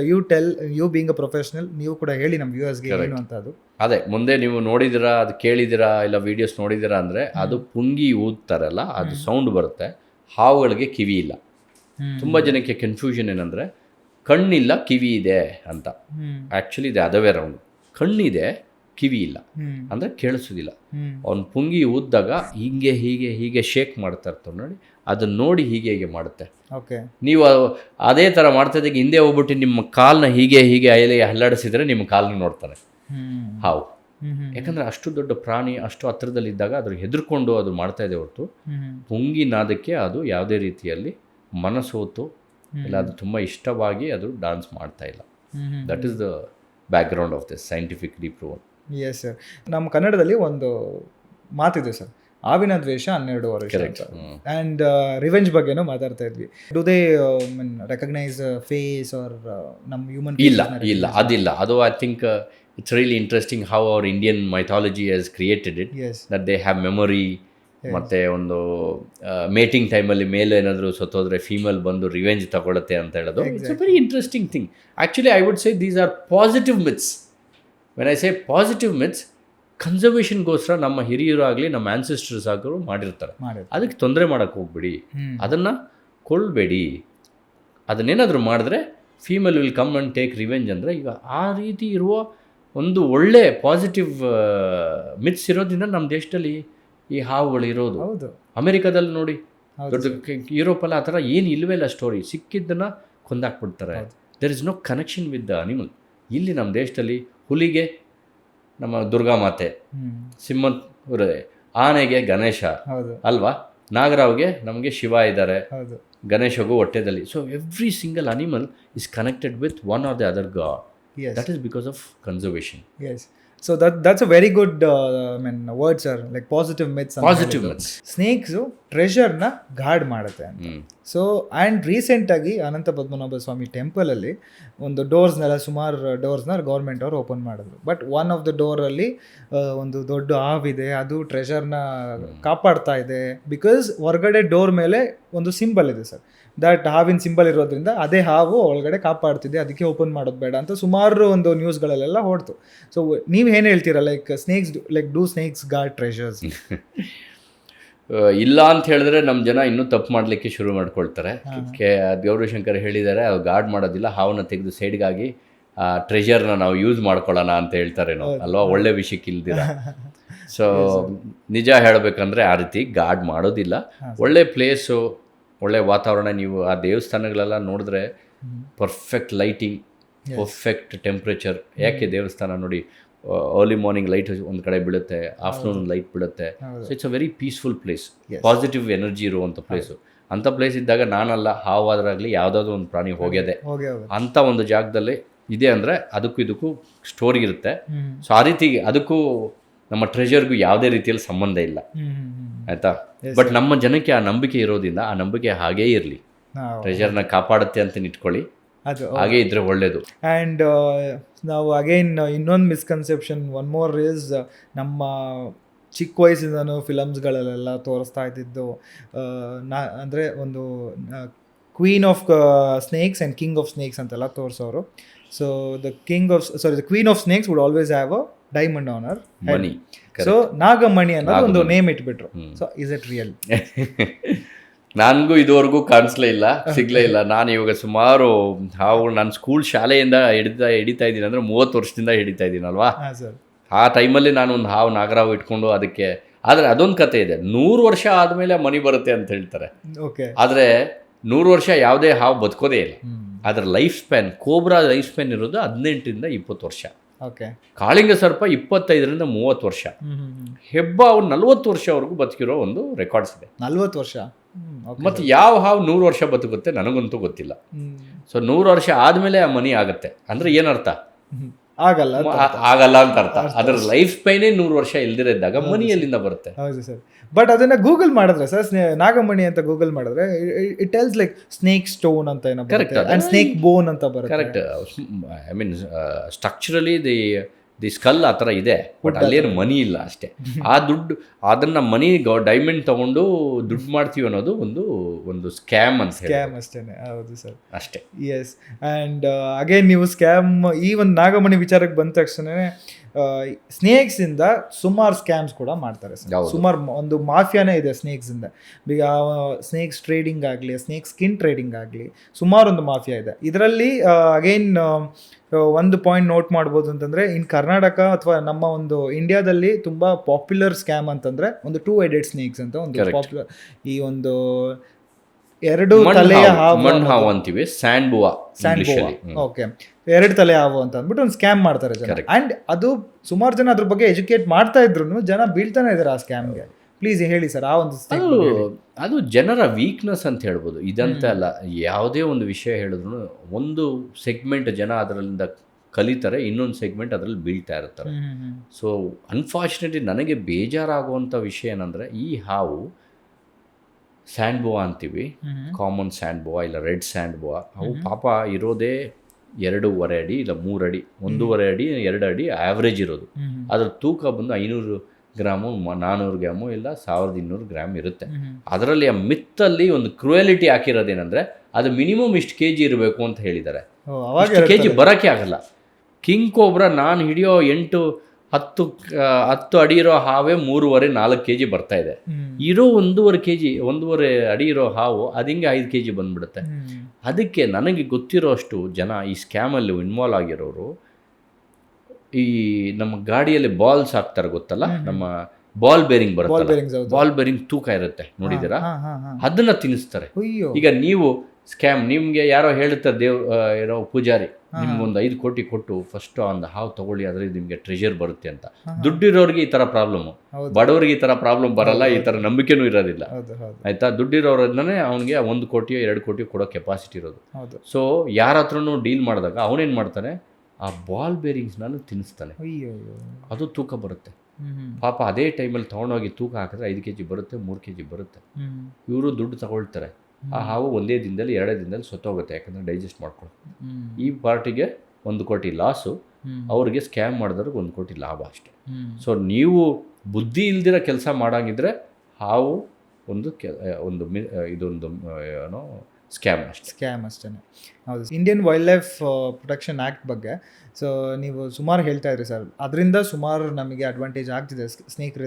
you being a professional, ನೀವು ಕೂಡ ಹೇಳಿ ನಮ್ಮ ವ್ಯೂವರ್ಸ್ಗೆ ಏನು ಅಂತ. ಅದು ಅದೇ ಮುಂದೆ ನೀವು ನೋಡಿದ್ದೀರಾ, ಅದು ಕೇಳಿದ್ದೀರಾ, ಇಲ್ಲ ವೀಡಿಯೋಸ್ ನೋಡಿದ್ದೀರಾ ಅಂದರೆ ಅದು ಪುಂಗಿ ಊದ್ತಾರಲ್ಲ, ಅದು ಸೌಂಡ್ ಬರುತ್ತೆ. ಹಾವುಗಳಿಗೆ ಕಿವಿ ಇಲ್ಲ. ತುಂಬ ಜನಕ್ಕೆ ಕನ್ಫ್ಯೂಷನ್ ಏನಂದರೆ ಕಣ್ಣಿಲ್ಲ ಕಿವಿ ಇದೆ ಅಂತ. ಆ್ಯಕ್ಚುಲಿ ಇದೆ ಅದವೇ ರೌಂಡ್. ಕಣ್ಣಿದೆ, ಕಿವಿ ಇಲ್ಲ, ಅಂದರೆ ಕೇಳಿಸೋದಿಲ್ಲ. ಅವ್ನು ಪುಂಗಿ ಊದ್ದಾಗ ಹೀಗೆ ಹೀಗೆ ಹೀಗೆ ಶೇಕ್ ಮಾಡ್ತಾ ಇರ್ತಾವೆ ನೋಡಿ, ಅದನ್ನು ನೋಡಿ ಹೀಗೆ ಮಾಡುತ್ತೆ. ನೀವು ಅದೇ ಥರ ಮಾಡ್ತಾ ಇದ್ದಾಗ ಹಿಂದೆ ಹೋಗ್ಬಿಟ್ಟು ನಿಮ್ಮ ಕಾಲನ್ನ ಹೀಗೆ ಹಲ್ಲಾಡಿಸಿದ್ರೆ ನಿಮ್ಮ ಕಾಲನ್ನ ನೋಡ್ತಾನೆ ಹಾವು. ಯಾಕಂದರೆ ಅಷ್ಟು ದೊಡ್ಡ ಪ್ರಾಣಿ ಅಷ್ಟು ಹತ್ತಿರದಲ್ಲಿದ್ದಾಗ ಅದ್ರ ಹೆದರ್ಕೊಂಡು ಅದು ಮಾಡ್ತಾ ಇದೆ ಹೊರತು ಪುಂಗಿ ನಾದಕ್ಕೆ ಅದು ಯಾವುದೇ ರೀತಿಯಲ್ಲಿ ಮನಸೋತು ಇಲ್ಲ ಅದು ತುಂಬ ಇಷ್ಟವಾಗಿ ಅದು ಡಾನ್ಸ್ ಮಾಡ್ತಾ ಇಲ್ಲ. That is the background of this scientifically proven. Yes sir. ನಮ್ಮ ಕನ್ನಡದಲ್ಲಿ ಒಂದು ಮಾತಿದೆ ಸರ್, ಆವಿನ ದ್ವೇಷ 12 ವರ್ಷ. ಆ್ಯಂಡ್ ರಿವೆಂಜ್ ಬಗ್ಗೆನೂ ಮಾತಾಡ್ತಾ ಇದ್ವಿ. Do they recognise face or ನಮ್ಮ ಹ್ಯೂಮನ್? ಇಲ್ಲ ಅದಿಲ್ಲ. ಅದು I think it's really interesting how our Indian mythology has created it, that they have memory. ಮತ್ತು ಒಂದು ಮೇಟಿಂಗ್ ಟೈಮಲ್ಲಿ ಮೇಲ್ ಏನಾದರೂ ಸತ್ತೋದ್ರೆ ಫೀಮೇಲ್ ಬಂದು ರಿವೆಂಜ್ ತಗೊಳುತ್ತೆ ಅಂತ ಹೇಳೋದು. It's a very interesting thing. Actually I would say these are positive myths. When I say positive myths, ಕನ್ಸರ್ವೇಷನ್ಗೋಸ್ಕರ ನಮ್ಮ ಹಿರಿಯರು ಆಗಲಿ ನಮ್ಮ ಆ್ಯನ್ಸಿಸ್ಟರ್ಸ್ ಆಗಲಿ ಮಾಡಿರ್ತಾರೆ. ಅದಕ್ಕೆ ತೊಂದರೆ ಮಾಡೋಕ್ಕೆ ಹೋಗ್ಬೇಡಿ, ಅದನ್ನು ಕೊಲ್ಲಬೇಡಿ. ಅದನ್ನೇನಾದರೂ ಮಾಡಿದ್ರೆ female will come and take revenge ಅಂದರೆ, ಈಗ ಆ ರೀತಿ ಇರುವ ಒಂದು ಒಳ್ಳೆ ಪಾಸಿಟಿವ್ ಮಿತ್ಸ್ ಇರೋದ್ರಿಂದ ನಮ್ಮ ದೇಶದಲ್ಲಿ ಈ ಹಾವುಗಳು ಇರೋದು. ಅಮೆರಿಕಾದಲ್ಲಿ ನೋಡಿ, ದೊಡ್ಡ ಯುರೋಪಲ್ಲ ಆ ಥರ ಏನು ಇಲ್ಲವೇ ಇಲ್ಲ ಸ್ಟೋರಿ. ಸಿಕ್ಕಿದ್ದನ್ನು ಕೊಂದಾಕ್ಬಿಡ್ತಾರೆ. There is no connection with the animal. ಇಲ್ಲಿ ನಮ್ಮ ದೇಶದಲ್ಲಿ ಹುಲಿಗೆ ನಮ್ಮ ದುರ್ಗಾ ಮಾತೆ, ಸಿಂಹ ಆನೆಗೆ ಗಣೇಶ ಅಲ್ವಾ, ನಾಗರಾವ್ಗೆ ನಮಗೆ ಶಿವ ಇದ್ದಾರೆ, ಗಣೇಶಗೂ ಹೊಟ್ಟೆದಲ್ಲಿ. So every single animal is connected with one or the other god. That is because of conservation. Yes. So that's a very good word sir, like positive myths. Positive myths. Snakes ಟ್ರೆಷರ್ನ ಗಾರ್ಡ್ ಮಾಡುತ್ತೆ ಅಂತ. ಸೊ ಆ್ಯಂಡ್ ರೀಸೆಂಟಾಗಿ ಅನಂತ ಪದ್ಮನಾಭ ಸ್ವಾಮಿ ಟೆಂಪಲಲ್ಲಿ ಒಂದು ಡೋರ್ಸ್ನೆಲ್ಲ, ಸುಮಾರು ಡೋರ್ಸ್ನ ಗೌರ್ಮೆಂಟ್ ಅವರು ಓಪನ್ ಮಾಡಿದ್ರು. ಬಟ್ ಒನ್ ಆಫ್ ದ ಡೋರಲ್ಲಿ ಒಂದು ದೊಡ್ಡ ಹಾವಿದೆ, ಅದು ಟ್ರೆಷರ್ನ ಕಾಪಾಡ್ತಾ ಇದೆ. ಬಿಕಾಸ್ ಹೊರಗಡೆ ಡೋರ್ ಮೇಲೆ ಒಂದು ಸಿಂಬಲ್ ಇದೆ ಸರ್, ದಟ್ ಹಾವಿನ ಸಿಂಬಲ್ ಇರೋದ್ರಿಂದ ಅದೇ ಹಾವು ಒಳಗಡೆ ಕಾಪಾಡ್ತಿದೆ, ಅದಕ್ಕೆ ಓಪನ್ ಮಾಡೋದು ಬೇಡ ಅಂತ ಸುಮಾರು ಒಂದು ನ್ಯೂಸ್ಗಳಲ್ಲೆಲ್ಲ ಹೊಡ್ತು. ಸೊ ನೀವು ಏನು ಹೇಳ್ತೀರಾ, like snakes, like do snakes guard treasures? ಇಲ್ಲ ಅಂತ ಹೇಳಿದ್ರೆ ನಮ್ಮ ಜನ ಇನ್ನೂ ತಪ್ಪು ಮಾಡಲಿಕ್ಕೆ ಶುರು ಮಾಡ್ಕೊಳ್ತಾರೆ. ಗೌರಿಶಂಕರ್ ಹೇಳಿದ್ದಾರೆ, ಅದು ಗಾರ್ಡ್ ಮಾಡೋದಿಲ್ಲ, ಹಾವನ್ನ ತೆಗೆದು ಸೈಡ್ಗಾಗಿ ಟ್ರೆಷರ್ನ ನಾವು ಯೂಸ್ ಮಾಡ್ಕೊಳ್ಳೋಣ ಅಂತ ಹೇಳ್ತಾರೇನೋ ಅಲ್ವಾ, ಒಳ್ಳೆ ವಿಷಯಕ್ಕೆ ಇಲ್ದಿರ. ಸೊ ನಿಜ ಹೇಳಬೇಕಂದ್ರೆ ಆ ರೀತಿ ಗಾರ್ಡ್ ಮಾಡೋದಿಲ್ಲ. ಒಳ್ಳೆ ಪ್ಲೇಸು, ಒಳ್ಳೆ ವಾತಾವರಣ. ನೀವು ಆ ದೇವಸ್ಥಾನಗಳೆಲ್ಲ ನೋಡಿದ್ರೆ ಪರ್ಫೆಕ್ಟ್ ಲೈಟಿಂಗ್, ಪರ್ಫೆಕ್ಟ್ ಟೆಂಪ್ರೇಚರ್. ಯಾಕೆ ದೇವಸ್ಥಾನ ನೋಡಿ, ಅರ್ಲಿ ಮಾರ್ನಿಂಗ್ ಲೈಟ್ ಒಂದು ಕಡೆ ಬೀಳುತ್ತೆ, ಆಫ್ಟರ್ನೂನ್ ಲೈಟ್ ಬೀಳುತ್ತೆ. So it's a very peaceful place, positive energy ಇರುವಂಥ ಪ್ಲೇಸು. ಅಂಥ ಪ್ಲೇಸ್ ಇದ್ದಾಗ ನಾನಲ್ಲ, ಹಾವಾದ್ರಾಗಲಿ ಯಾವುದಾದ್ರೂ ಒಂದು ಪ್ರಾಣಿ ಹೋಗ್ಯದೆ ಅಂಥ ಒಂದು ಜಾಗದಲ್ಲಿ ಇದೆ ಅಂದರೆ ಅದಕ್ಕೂ ಇದಕ್ಕೂ ಸ್ಟೋರಿ ಇರುತ್ತೆ. ಸೊ ಆ ರೀತಿ ಅದಕ್ಕೂ ನಮ್ಮ ಟ್ರೆಷರ್ಗೂ ಯಾವುದೇ ರೀತಿಯಲ್ಲಿ ಸಂಬಂಧ ಇಲ್ಲ, ಆಯಿತಾ. ಬಟ್ ನಮ್ಮ ಜನಕ್ಕೆ ಆ ನಂಬಿಕೆ ಇರೋದ್ರಿಂದ ಆ ನಂಬಿಕೆ ಹಾಗೇ ಇರಲಿ, ಟ್ರೆಷರ್ನ ಕಾಪಾಡುತ್ತೆ ಅಂತ ಇಟ್ಕೊಳ್ಳಿ, ಅದು ಹಾಗೇ ಇದ್ರೆ ಒಳ್ಳೇದು. ಆ್ಯಂಡ್ ನಾವು ಅಗೈನ್ ಇನ್ನೊಂದು ಮಿಸ್ಕನ್ಸೆಪ್ಷನ್ ಒನ್ ಮೋರ್ ಈಸ್, ನಮ್ಮ ಚಿಕ್ಕ ವಯಸ್ಸಿಂದನೂ ಫಿಲಮ್ಸ್ಗಳಲ್ಲೆಲ್ಲ ತೋರಿಸ್ತಾ ಇದ್ದಿದ್ದು ಅಂದರೆ ಒಂದು queen of snakes and king of snakes ಅಂತೆಲ್ಲ ತೋರಿಸೋರು. So the queen of snakes would always have a diamond on her ಮನಿ. ಸೊ ನಾಗಮಣಿ ಅನ್ನೋದು ಒಂದು ನೇಮ್ ಇಟ್ಬಿಟ್ರು. So is it real? ನನಗೂ ಇದುವರೆಗೂ ಕಾಣಿಸ್ಲೇ ಇಲ್ಲ, ಸಿಗ್ಲೇ ಇಲ್ಲ. ನಾನು ಇವಾಗ ಸುಮಾರು ಹಾವು ನಾನು ಸ್ಕೂಲ್ ಶಾಲೆಯಿಂದ ಹಿಡಿತಾ ಇದ್ದೀನಿ ಅಂದರೆ 30 ವರ್ಷದಿಂದ ಹಿಡಿತಾ ಇದ್ದೀನಲ್ವಾ. ಆ ಟೈಮಲ್ಲಿ ನಾನು ಒಂದು ಹಾವು ನಾಗರಾವು ಇಟ್ಕೊಂಡು ಅದಕ್ಕೆ, ಆದರೆ ಅದೊಂದು ಕತೆ ಇದೆ, 100 ವರ್ಷ ಆದಮೇಲೆ ಮನಿ ಬರುತ್ತೆ ಅಂತ ಹೇಳ್ತಾರೆ. ಓಕೆ. ಆದರೆ 100 ವರ್ಷ ಯಾವುದೇ ಹಾವು ಬದುಕೋದೇ ಇಲ್ಲ. ಅದರ life span, cobra life span ಇರೋದು 18ರಿಂದ 20 ವರ್ಷ. ಓಕೆ. ಕಾಳಿಂಗ ಸರ್ಪ 25ರಿಂದ 30 ವರ್ಷ. ಹೆಬ್ಬ ಅವ್ರು 40 ವರ್ಷವರೆಗೂ ಬದುಕಿರೋ ಒಂದು ರೆಕಾರ್ಡ್ಸ್ ಇದೆ. 40 ವರ್ಷ. ಮತ್ತು ಯಾವ ಹಾವು 100 ವರ್ಷ ಬದುಕುತ್ತೆ ನನಗಂತೂ ಗೊತ್ತಿಲ್ಲ. ಸೊ 100 ವರ್ಷ ಆದಮೇಲೆ ಆ ಮನಿ ಆಗುತ್ತೆ ಅಂದರೆ ಏನರ್ಥ? ಆಗಲ್ಲ ಅಂತ ಅರ್ಥ. ಅದರ ಲೈಫ್ ಸ್ಪೈನೇ 100 ವರ್ಷ ಇಲ್ದಿರಿದ್ದಾಗ ಮನಿ ಎಲ್ಲಿಂದ ಬರುತ್ತೆ? ಹೌದು ಸರ್. ಬಟ್ ಅದನ್ನ ಗೂಗಲ್ ಮಾಡಿದ್ರೆ ಸರ್, ನಾಗಮಣಿ ಅಂತ ಗೂಗಲ್ ಮಾಡಿದ್ರೆ it tells like snake stone ಅಂತ ಏನೋ ಬರುತ್ತೆ, ಅಂಡ್ ಸ್ನೇಕ್ ಬೋನ್ ಅಂತ ಬರುತ್ತೆ. Correct. I mean structurally the skull ಆ ಥರ ಇದೆ, ಬಟ್ ಅಲ್ಲೇನು ಮನಿ ಇಲ್ಲ ಅಷ್ಟೇ. ಆ ದುಡ್ಡು, ಅದನ್ನು ಮನಿ ಡೈಮಂಡ್ ತೊಗೊಂಡು ದುಡ್ಡು ಮಾಡ್ತೀವಿ ಅನ್ನೋದು ಒಂದು ಸ್ಕ್ಯಾಮ್ ಅಂತ. ಸ್ಕ್ಯಾಮ್ ಅಷ್ಟೇ. ಹೌದು ಸರ್, ಅಷ್ಟೇ. ಎಸ್. ಆ್ಯಂಡ್ ಅಗೇನ್ ನೀವು ಸ್ಕ್ಯಾಮ್, ಈ ಒಂದು ನಾಗಮಣಿ ವಿಚಾರಕ್ಕೆ ಬಂದ ತಕ್ಷಣವೇ ಸ್ನೇಕ್ಸಿಂದ ಸುಮಾರು ಸ್ಕ್ಯಾಮ್ಸ್ ಕೂಡ ಮಾಡ್ತಾರೆ ಸರ್. ಸುಮಾರು ಒಂದು ಮಾಫಿಯಾನೇ ಇದೆ ಸ್ನೇಕ್ಸಿಂದ. ಈಗ ಸ್ನೇಕ್ಸ್ ಟ್ರೇಡಿಂಗ್ ಆಗಲಿ, ಸ್ನೇಕ್ ಸ್ಕಿನ್ ಟ್ರೇಡಿಂಗ್ ಆಗಲಿ, ಸುಮಾರು ಒಂದು ಮಾಫಿಯಾ ಇದೆ ಇದರಲ್ಲಿ. ಅಗೈನ್ ಒಂದು ಪಾಯಿಂಟ್ ನೋಟ್ ಮಾಡ್ಬೋದು ಅಂತಂದರೆ, ಇನ್ ಕರ್ನಾಟಕ ಅಥವಾ ನಮ್ಮ ಒಂದು ಇಂಡಿಯಾದಲ್ಲಿ ತುಂಬ ಪಾಪ್ಯುಲರ್ ಸ್ಕ್ಯಾಮ್ ಅಂತಂದರೆ ಒಂದು 2-headed ಸ್ನೇಕ್ಸ್ ಅಂತ ಒಂದು ಪಾಪ್ಯುಲರ್, ಈ ಒಂದು 2 ತಲೆಯ ಹಾವು ಅಂತೀವಿ, ಸ್ಯಾಂಡ್ ಬುವಾ. ಓಕೆ, 2 ತಲೆ ಹಾವು ಅಂತ ಅಂದ್ಬಿಟ್ಟು ಒಂದು ಸ್ಕ್ಯಾಮ್ ಮಾಡ್ತಾರೆ ಜನ. ಆ್ಯಂಡ್ ಅದು ಸುಮಾರು ಜನ ಅದ್ರ ಬಗ್ಗೆ ಎಜುಕೇಟ್ ಮಾಡ್ತಾ ಇದ್ರು, ಜನ ಬೀಳ್ತಾನೆ ಇದ್ದಾರೆ ಆ ಸ್ಕ್ಯಾಮ್ಗೆ. ಪ್ಲೀಸ್ ಹೇಳಿ ಸರ್, ಆ ಒಂದು ಅದು ಜನರ ವೀಕ್ನೆಸ್ ಅಂತ ಹೇಳ್ಬೋದು. ಇದಂತ ಅಲ್ಲ, ಯಾವುದೇ ಒಂದು ವಿಷಯ ಹೇಳಿದ್ರು ಒಂದು ಸೆಗ್ಮೆಂಟ್ ಜನ ಅದರಿಂದ ಕಲಿತಾರೆ, ಇನ್ನೊಂದು ಸೆಗ್ಮೆಂಟ್ ಅದರಲ್ಲಿ ಬೀಳ್ತಾ ಇರ್ತಾರೆ. ಸೊ ಅನ್ಫಾರ್ಚುನೇಟ್ಲಿ ನನಗೆ ಬೇಜಾರಾಗುವಂಥ ವಿಷಯ ಏನಂದರೆ, ಈ ಹಾವು ಸ್ಯಾಂಡ್ ಬೋವಾ ಅಂತೀವಿ, ಕಾಮನ್ ಸ್ಯಾಂಡ್ ಬೋವಾ ಇಲ್ಲ ರೆಡ್ ಸ್ಯಾಂಡ್ ಬೋವಾ, ಅವು ಪಾಪ ಇರೋದೇ 2.5 ಅಡಿ ಇಲ್ಲ 3 ಅಡಿ, 1.5 ಅಡಿ 2 ಅಡಿ ಆ್ಯಾವ್ರೇಜ್ ಇರೋದು. ಅದ್ರ ತೂಕ ಬಂದು 500 ಗ್ರಾಮು 400 ಗ್ರಾಮು ಇಲ್ಲ 1200 ಗ್ರಾಮ್ ಇರುತ್ತೆ. ಅದರಲ್ಲಿ ಆ ಮಿತ್ತಲ್ಲಿ ಒಂದು ಕ್ರೂಯಲಿಟಿ ಹಾಕಿರೋದೇನೆಂದರೆ, ಅದು ಮಿನಿಮಮ್ ಇಷ್ಟು kg ಇರಬೇಕು ಅಂತ ಹೇಳಿದ್ದಾರೆ. ಅಷ್ಟು kg ಬರೋಕ್ಕೆ ಆಗಲ್ಲ. ಕಿಂಗ್ ಕೋಬ್ರಾ ನಾನು ಹಿಡಿಯೋ 10 ಅಡಿ ಇರೋ ಹಾವೇ 3.5-4 kg ಬರ್ತಾ ಇದೆ. ಇರೋ 1.5 ಅಡಿ ಇರೋ ಹಾವು ಅದು ಹಿಂಗೆ 5 kg ಬಂದ್ಬಿಡುತ್ತೆ. ಅದಕ್ಕೆ ನನಗೆ ಗೊತ್ತಿರೋ ಅಷ್ಟು ಜನ ಈ ಸ್ಕ್ಯಾಮಲ್ಲಿ ಇನ್ವಾಲ್ವ್ ಆಗಿರೋರು, ಈ ನಮ್ಮ ಗಾಡಿಯಲ್ಲಿ ಬಾಲ್ಸ್ ಹಾಕ್ತಾರೆ ಗೊತ್ತಲ್ಲ, ನಮ್ಮ ಬಾಲ್ ಬೇರಿಂಗ್ ಬರುತ್ತೆ, ಬಾಲ್ ಬೇರಿಂಗ್ ತೂಕ ಇರುತ್ತೆ ನೋಡಿದ್ದೀರಾ, ಅದನ್ನ ತಿನ್ನಿಸ್ತಾರೆ. ಈಗ ನೀವು ಸ್ಕ್ಯಾಮ್, ನಿಮಗೆ ಯಾರೋ ಹೇಳ್ತಾರೆ ಏನೋ ಪೂಜಾರಿ ನಿಮ್ಗೊಂದು 5 ಕೋಟಿ ಕೊಟ್ಟು ಫಸ್ಟ್ ಒಂದು ಹಾವು ತಗೊಳ್ಳಿ, ಅದರಲ್ಲಿ ನಿಮಗೆ ಟ್ರೆಷರ್ ಬರುತ್ತೆ ಅಂತ. ದುಡ್ಡಿರೋರಿಗೆ ಈ ಥರ ಪ್ರಾಬ್ಲಮ್ಮು, ಬಡವರಿಗೆ ಈ ಥರ ಪ್ರಾಬ್ಲಮ್ ಬರಲ್ಲ, ಈ ಥರ ನಂಬಿಕೆನೂ ಇರೋದಿಲ್ಲ, ಆಯಿತಾ. ದುಡ್ಡಿರೋರನ್ನೇ ಅವ್ನಿಗೆ 1 ಕೋಟಿಯೋ 2 ಕೋಟಿಯೋ ಕೊಡೋ ಕೆಪಾಸಿಟಿ ಇರೋದು. ಸೊ ಯಾರ ಹತ್ರನೂ ಡೀಲ್ ಮಾಡಿದಾಗ ಅವನೇನು ಮಾಡ್ತಾನೆ, ಆ ಬಾಲ್ ಬೇರಿಂಗ್ಸ್ ನಾನು ತಿನ್ನಿಸ್ತಾನೆ, ಅಯ್ಯೋ. ಅದು ತೂಕ ಬರುತ್ತೆ. ಪಾಪ ಅದೇ ಟೈಮಲ್ಲಿ ತೊಗೊಂಡೋಗಿ ತೂಕ ಹಾಕಿದ್ರೆ 5 kg ಬರುತ್ತೆ, 3 kg ಬರುತ್ತೆ. ಇವರು ದುಡ್ಡು ತಗೊಳ್ತಾರೆ. ಆ ಹಾವು ಒಂದೇ ದಿನದಲ್ಲಿ 2 ದಿನದಲ್ಲಿ ಸತ್ತೋಗುತ್ತೆ, ಯಾಕಂದರೆ ಡೈಜೆಸ್ಟ್ ಮಾಡ್ಕೊಳ್ಳಿ. ಈ ಪಾರ್ಟಿಗೆ 1 ಕೋಟಿ ಲಾಸು, ಅವ್ರಿಗೆ ಸ್ಕ್ಯಾಮ್ ಮಾಡಿದವ್ರಿಗೆ 1 ಕೋಟಿ ಲಾಭ ಅಷ್ಟೇ. ಸೊ ನೀವು ಬುದ್ಧಿ ಇಲ್ದಿರೋ ಕೆಲಸ ಮಾಡೋಂಗಿದ್ರೆ ಹಾವು ಇದೊಂದು ಏನೋ ಸ್ಕ್ಯಾಮ್ ಅಷ್ಟೇ. ಹೌದು. Indian wild life protection act ಬಗ್ಗೆ ಸೊ ನೀವು ಸುಮಾರು ಹೇಳ್ತಾ ಇದ್ರಿ ಸರ್, ಅದರಿಂದ ಸುಮಾರು ನಮಗೆ ಅಡ್ವಾಂಟೇಜ್ ಆಗ್ತಿದೆ. ಸ್ನೇಕ್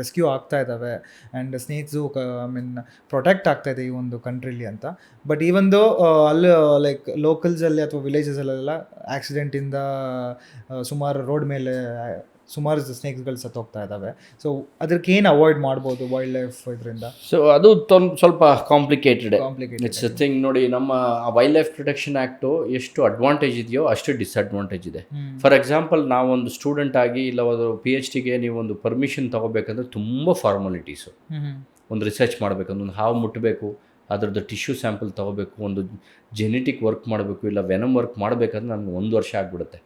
ರೆಸ್ಕ್ಯೂ ಆಗ್ತಾ ಇದ್ದಾವೆ ಆ್ಯಂಡ್ ಸ್ನೇಕ್ಸು ಪ್ರೊಟೆಕ್ಟ್ ಆಗ್ತಾ ಇದೆ ಈ ಒಂದು ಕಂಟ್ರಿಲಿ ಅಂತ. ಬಟ್ ಈ ಒಂದು ಅಲ್ಲಿ ಲೈಕ್ ಲೋಕಲ್ಸಲ್ಲಿ ಅಥವಾ ವಿಲೇಜಸಲ್ಲೆಲ್ಲ ಆಕ್ಸಿಡೆಂಟಿಂದ ಸುಮಾರು ರೋಡ್ ಮೇಲೆ ಸುಮಾರು ಸ್ನೇಕ್ಸ್ಗಳು ಸತ್ತೋಗ್ತಾ ಇದ್ದಾವೆ. ಸೊ ಅದಕ್ಕೆ ಏನು ಅವಾಯ್ಡ್ ಮಾಡ್ಬೋದು ವೈಲ್ಡ್ ಲೈಫ್ ಇದರಿಂದ? ಸೊ ಅದು ಸ್ವಲ್ಪ ಕಾಂಪ್ಲಿಕೇಟೆಡ್ ಇಟ್ಸ್ ಅ ಥಿಂಗ್. ನೋಡಿ, ನಮ್ಮ ವೈಲ್ಡ್ ಲೈಫ್ ಪ್ರೊಟೆಕ್ಷನ್ ಆ್ಯಕ್ಟು ಎಷ್ಟು ಅಡ್ವಾಂಟೇಜ್ ಇದೆಯೋ ಅಷ್ಟು ಡಿಸ್ಅಡ್ವಾಂಟೇಜ್ ಇದೆ. ಫಾರ್ ಎಕ್ಸಾಂಪಲ್, ನಾವೊಂದು ಸ್ಟೂಡೆಂಟ್ ಆಗಿ ಇಲ್ಲ ಒಂದು PhDಗೆ ನೀವೊಂದು ಪರ್ಮಿಷನ್ ತೊಗೋಬೇಕಂದ್ರೆ ತುಂಬ ಫಾರ್ಮಾಲಿಟೀಸು. ಒಂದು ರಿಸರ್ಚ್ ಮಾಡಬೇಕಂದ್ರೆ ಒಂದು ಹಾವು ಮುಟ್ಟಬೇಕು, ಅದರದ್ದು ಟಿಶ್ಯೂ ಸ್ಯಾಂಪಲ್ ತೊಗೋಬೇಕು, ಒಂದು ಜೆನೆಟಿಕ್ ವರ್ಕ್ ಮಾಡಬೇಕು, ಇಲ್ಲ ವೆನಮ್ ವರ್ಕ್ ಮಾಡಬೇಕಂದ್ರೆ ನನಗೆ 1 ವರ್ಷ ಆಗಿಬಿಡುತ್ತೆ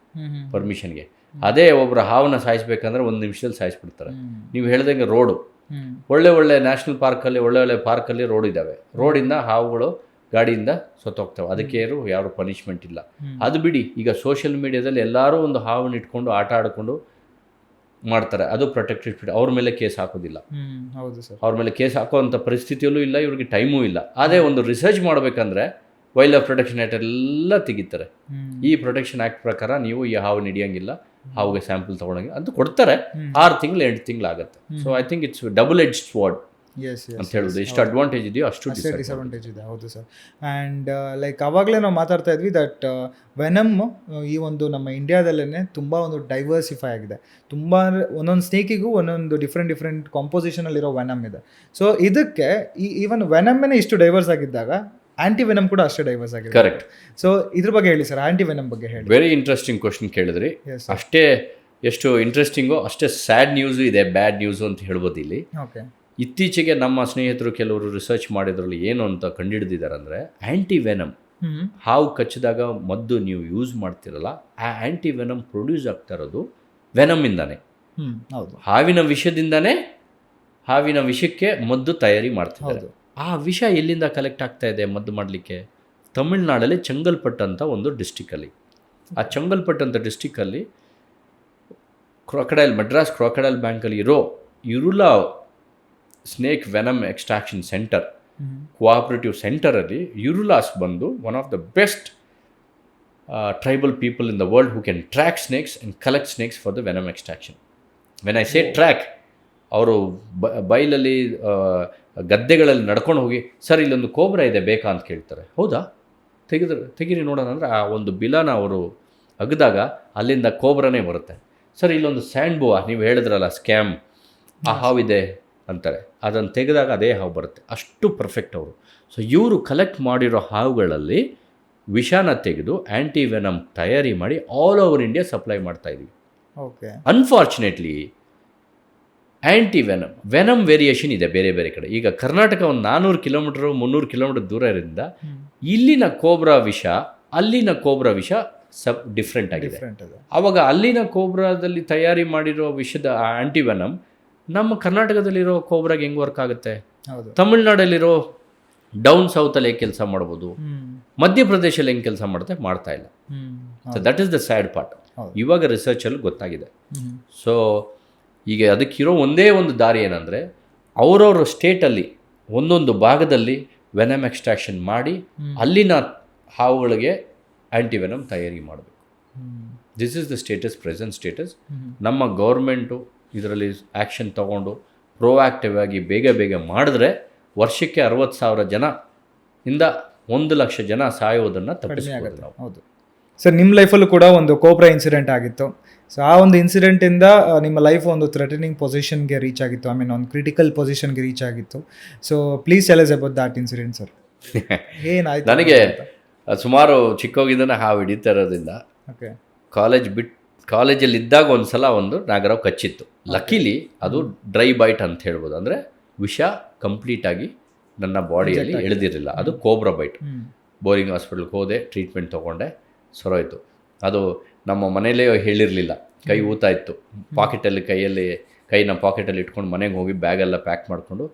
ಪರ್ಮಿಷನ್ಗೆ. ಅದೇ ಒಬ್ಬರು ಹಾವನ್ನ ಸಾಯಿಸ್ಬೇಕಂದ್ರೆ 1 ನಿಮಿಷದಲ್ಲಿ ಸಾಯಿಸ್ಬಿಡ್ತಾರೆ. ನೀವು ಹೇಳ್ದಂಗೆ ರೋಡು, ಒಳ್ಳೆ ನ್ಯಾಷನಲ್ ಪಾರ್ಕಲ್ಲಿ ಒಳ್ಳೆ ಪಾರ್ಕಲ್ಲಿ ರೋಡ್ ಇದ್ದಾವೆ. ರೋಡಿಂದ ಹಾವುಗಳು ಗಾಡಿಯಿಂದ ಸತ್ತೋಗ್ತವೆ, ಅದಕ್ಕೆ ಯಾರು ಪನಿಷ್ಮೆಂಟ್ ಇಲ್ಲ. ಅದು ಬಿಡಿ, ಈಗ ಸೋಷಿಯಲ್ ಮೀಡಿಯಾದಲ್ಲಿ ಎಲ್ಲರೂ ಒಂದು ಹಾವನ್ನು ಇಟ್ಕೊಂಡು ಆಟ ಆಡಿಕೊಂಡು ಮಾಡ್ತಾರೆ, ಅದು ಪ್ರೊಟೆಕ್ಟೆಡ್ ಫೀಲ್ಡ್. ಅವ್ರ ಮೇಲೆ ಕೇಸ್ ಹಾಕೋದಿಲ್ಲ. ಹೌದು ಸರ್, ಅವ್ರ ಮೇಲೆ ಕೇಸ್ ಹಾಕೋವಂಥ ಪರಿಸ್ಥಿತಿಯಲ್ಲೂ ಇಲ್ಲ, ಇವ್ರಿಗೆ ಟೈಮೂ ಇಲ್ಲ. ಅದೇ ಒಂದು ರಿಸರ್ಚ್ ಮಾಡಬೇಕಂದ್ರೆ ವೈಲ್ಡ್ ಲೈಫ್ ಪ್ರೊಟೆಕ್ಷನ್ ಆ್ಯಕ್ಟ್ ಎಲ್ಲ ತೆಗಿತಾರೆ. ಈ ಪ್ರೊಟೆಕ್ಷನ್ ಆ್ಯಕ್ಟ್ ಪ್ರಕಾರ ನೀವು ಈ ಹಾವು ಹಿಡಿಯೋಂಗಿಲ್ಲ, ಹಾವಿಗೆ ಸ್ಯಾಂಪಲ್ ತೊಗೊಳಂಗಿಲ್ಲ ಅಂತ ಕೊಡ್ತಾರೆ. 6 ತಿಂಗಳು 8 ತಿಂಗಳು ಆಗುತ್ತೆ. So I think it's double edge sword ಅಂತ ಹೇಳೋದು. ಎಷ್ಟು ಅಡ್ವಾಂಟೇಜ್ ಇದೆಯೋ ಅಷ್ಟು ಡಿಸ್ಅಡ್ವಾಂಟೇಜ್ ಇದೆ. ಹೌದು ಸರ್. ಆ್ಯಂಡ್ ಲೈಕ್ ಅವಾಗಲೇ ನಾವು ಮಾತಾಡ್ತಾ ಇದ್ವಿ ದಟ್ ವೆನಮ್ ಈ ಒಂದು ನಮ್ಮ ಇಂಡಿಯಾದಲ್ಲೇ ತುಂಬ ಒಂದು ಡೈವರ್ಸಿಫೈ ಆಗಿದೆ. ತುಂಬ ಒಂದೊಂದು ಸ್ನೇಕಿಗೂ ಒಂದೊಂದು ಡಿಫ್ರೆಂಟ್ ಕಾಂಪೋಸಿಷನಲ್ಲಿರೋ ವೆನಮ್ ಇದೆ. ಸೊ ಇದಕ್ಕೆ ಈವನ್ ವೆನಮ್ಮೇ ಇಷ್ಟು ಡೈವರ್ಸ್ ಆಗಿದ್ದಾಗ ಆಂಟಿ ವೆನಮ್ ಕೂಡ ಅಷ್ಟೇ ಡೈವರ್ಸ್ ಆಗಿದೆ. ಕರೆಕ್ಟ್. ಸೊ ಇದ್ರ ಬಗ್ಗೆ ಹೇಳಿ ಸರ್, ಆಂಟಿ ವೆನಮ್ ಬಗ್ಗೆ ಹೇಳಿ. ವೆರಿ ಇಂಟ್ರೆಸ್ಟಿಂಗ್ ಕ್ವಶನ್ ಕೇಳಿದ್ರಿ. ಅಷ್ಟೇ ಎಷ್ಟು ಇಂಟ್ರೆಸ್ಟಿಂಗು ಅಷ್ಟೇ ಸ್ಯಾಡ್ ನ್ಯೂಸು ಇದೆ, ಬ್ಯಾಡ್ ನ್ಯೂಸು ಅಂತ ಹೇಳ್ಬೋದು ಇಲ್ಲಿ. ಓಕೆ. ಇತ್ತೀಚೆಗೆ ನಮ್ಮ ಸ್ನೇಹಿತರು ಕೆಲವರು ರಿಸರ್ಚ್ ಮಾಡಿದ್ರಲ್ಲಿ ಏನು ಅಂತ ಕಂಡುಹಿಡಿದಿದ್ದಾರೆ ಅಂದರೆ, ಆ್ಯಂಟಿ ವೆನಮ್, ಹಾವು ಕಚ್ಚಿದಾಗ ಮದ್ದು ನೀವು ಯೂಸ್ ಮಾಡ್ತಿರಲ್ಲ, ಆ ಆ್ಯಂಟಿ ವೆನಮ್ ಪ್ರೊಡ್ಯೂಸ್ ಆಗ್ತಾ ಇರೋದು ವೆನಮ್ಮಿಂದಾನೆ. ಹೌದು. ಹಾವಿನ ವಿಷದಿಂದಾನೇ ಹಾವಿನ ವಿಷಕ್ಕೆ ಮದ್ದು ತಯಾರಿ ಮಾಡ್ತಿದ್ದಾರೆ. ಆ ವಿಷ ಎಲ್ಲಿಂದ ಕಲೆಕ್ಟ್ ಆಗ್ತಾ ಇದೆ ಮದ್ದು ಮಾಡಲಿಕ್ಕೆ? ತಮಿಳ್ನಾಡಲ್ಲಿ ಚೆಂಗಲ್ಪಟ್ಟು ಅಂತ ಒಂದು ಡಿಸ್ಟಿಕಲ್ಲಿ, ಆ ಚೆಂಗಲ್ಪಟ್ಟು ಅಂತ ಡಿಸ್ಟಿಕಲ್ಲಿ ಮಡ್ರಾಸ್ ಕ್ರಾಕಡೈಲ್ ಬ್ಯಾಂಕಲ್ಲಿ ಇರೋ Irula snake venom extraction centre, cooperative ಸೆಂಟರಲ್ಲಿ ಯುರುಲಾಸ್ ಬಂದು one of the best tribal people in the world who can track snakes and collect snakes for the venom extraction. When I say track, ಅವರು ಬೈಲಲ್ಲಿ ಗದ್ದೆಗಳಲ್ಲಿ ನಡ್ಕೊಂಡು ಹೋಗಿ, ಸರ್ ಇಲ್ಲೊಂದು ಕೋಬ್ರಾ ಇದೆ ಬೇಕಾ ಅಂತ ಕೇಳ್ತಾರೆ. ಹೌದಾ, ತೆಗೀರಿ ನೋಡೋಣ ಅಂದರೆ ಆ ಒಂದು ಬಿಲನ ಅವರು ಅಗದಾಗ ಅಲ್ಲಿಂದ ಕೋಬ್ರಾನೇ ಬರುತ್ತೆ. ಸರ್ ಇಲ್ಲೊಂದು ಸ್ಯಾಂಡ್ ಬೋವಾ, ನೀವು ಹೇಳಿದ್ರಲ್ಲ ಸ್ಕ್ಯಾಮ್, ಆ ಹಾವಿದೆ ಅಂತಾರೆ, ಅದನ್ನು ತೆಗೆದಾಗ ಅದೇ ಹಾವು ಬರುತ್ತೆ. ಅಷ್ಟು ಪರ್ಫೆಕ್ಟ್ ಅವರು. ಸೊ ಇವರು ಕಲೆಕ್ಟ್ ಮಾಡಿರೋ ಹಾವುಗಳಲ್ಲಿ ವಿಷಾನ ತೆಗೆದು ಆ್ಯಂಟಿ ವೆನಮ್ ತಯಾರಿ ಮಾಡಿ ಆಲ್ ಓವರ್ ಇಂಡಿಯಾ ಸಪ್ಲೈ ಮಾಡ್ತಾಯಿದ್ವಿ. ಓಕೆ. ಅನ್ಫಾರ್ಚುನೇಟ್ಲಿ ಆ್ಯಂಟಿ ವೆನಮ್ ವೇರಿಯೇಷನ್ ಇದೆ ಬೇರೆ ಬೇರೆ ಕಡೆ. ಈಗ ಕರ್ನಾಟಕ ಒಂದು 400 ಕಿಲೋಮೀಟರ್ 300 ಕಿಲೋಮೀಟರ್ ದೂರ ಇರೋದ್ರಿಂದ ಇಲ್ಲಿನ ಕೋಬ್ರಾ ವಿಷ ಅಲ್ಲಿನ ಕೋಬ್ರಾ ವಿಷ ಡಿಫ್ರೆಂಟ್ ಆಗಿದೆ. ಆವಾಗ ಅಲ್ಲಿನ ಕೋಬ್ರಾದಲ್ಲಿ ತಯಾರಿ ಮಾಡಿರೋ ವಿಷದ ಆ್ಯಂಟಿ ವೆನಮ್ ನಮ್ಮ ಕರ್ನಾಟಕದಲ್ಲಿರೋ ಕೋಬ್ರಾಗೆ ಹೆಂಗೆ ವರ್ಕ್ ಆಗುತ್ತೆ? ತಮಿಳ್ನಾಡಲ್ಲಿರೋ ಡೌನ್ ಸೌತಲ್ಲಿ ಹೇಗೆ ಕೆಲಸ ಮಾಡ್ಬೋದು, ಮಧ್ಯಪ್ರದೇಶಲ್ಲಿ ಹೆಂಗೆ ಕೆಲಸ ಮಾಡ್ತಾ ಇಲ್ಲ. So that is the sad part. ಇವಾಗ ರಿಸರ್ಚಲ್ಲಿ ಗೊತ್ತಾಗಿದೆ. ಸೊ ಈಗ ಅದಕ್ಕಿರೋ ಒಂದೇ ಒಂದು ದಾರಿ ಏನಂದರೆ, ಅವರವ್ರ ಸ್ಟೇಟಲ್ಲಿ ಒಂದೊಂದು ಭಾಗದಲ್ಲಿ ವೆನಮ್ ಎಕ್ಸ್ಟ್ರಾಕ್ಷನ್ ಮಾಡಿ ಅಲ್ಲಿನ ಹಾವುಗಳಿಗೆ ಆ್ಯಂಟಿ ವೆನಮ್ ತಯಾರಿ ಮಾಡಬೇಕು. This is the status, present status. ನಮ್ಮ ಗೌರ್ಮೆಂಟು ಇದರಲ್ಲಿ ಆ್ಯಕ್ಷನ್ ತೊಗೊಂಡು ಪ್ರೋಆ್ಯಕ್ಟಿವ್ ಆಗಿ ಬೇಗ ಮಾಡಿದ್ರೆ ವರ್ಷಕ್ಕೆ 60,000 ಜನ ಇಂದ 100,000 ಜನ ಸಾಯೋದನ್ನು ತಪ್ಪಿಸಬಹುದು ನಾವು. ಹೌದು ಸರ್, ನಿಮ್ಮ ಲೈಫಲ್ಲೂ ಕೂಡ ಒಂದು ಕೋಬ್ರಾ ಇನ್ಸಿಡೆಂಟ್ ಆಗಿತ್ತು. ಸೊ ಆ ಒಂದು ಇನ್ಸಿಡೆಂಟಿಂದ ನಿಮ್ಮ ಲೈಫ್ ಒಂದು ಥ್ರೆಟನಿಂಗ್ ಪೊಸಿಷನ್ಗೆ ರೀಚ್ ಆಗಿತ್ತು, ಐ ಮೀನ್ ಒಂದು ಕ್ರಿಟಿಕಲ್ ಪೊಸಿಷನ್ಗೆ ರೀಚ್ ಆಗಿತ್ತು. So please tell us about that incident sir. ಏನಾಯ್ತು? ನನಗೆ ಸುಮಾರು ಚಿಕ್ಕವಾಗಿದ್ದಾನೆ ಹಾವು ಹಿಡಿತಾ ಇರೋದ್ರಿಂದ ಓಕೆ, ಕಾಲೇಜಲ್ಲಿ ಇದ್ದಾಗ ಒಂದು ಸಲ ಒಂದು ನಾಗರಾವ್ ಕಚ್ಚಿತ್ತು. ಲಕ್ಕಿಲಿ ಅದು ಡ್ರೈ ಬೈಟ್ ಅಂತ ಹೇಳ್ಬೋದು, ಅಂದರೆ ವಿಷ ಕಂಪ್ಲೀಟಾಗಿ ನನ್ನ ಬಾಡಿಯಲ್ಲಿ ಎಳೆದಿರಲಿಲ್ಲ. ಅದು ಕೋಬ್ರಾ ಬೈಟ್. ಬೋರಿಂಗ್ ಹಾಸ್ಪಿಟಲ್ಗೆ ಹೋದೆ, ಟ್ರೀಟ್ಮೆಂಟ್ ತೊಗೊಂಡೆ, ಸರೋಯ್ತು. ಅದು ನಮ್ಮ ಮನೇಲೇ ಹೇಳಿರಲಿಲ್ಲ, ಕೈ ಊತ ಇತ್ತು, ಪಾಕೆಟಲ್ಲಿ ಕೈನ ಪಾಕೆಟಲ್ಲಿ ಇಟ್ಕೊಂಡು ಮನೆಗೆ ಹೋಗಿ ಬ್ಯಾಗೆಲ್ಲ ಪ್ಯಾಕ್ ಮಾಡಿಕೊಂಡು,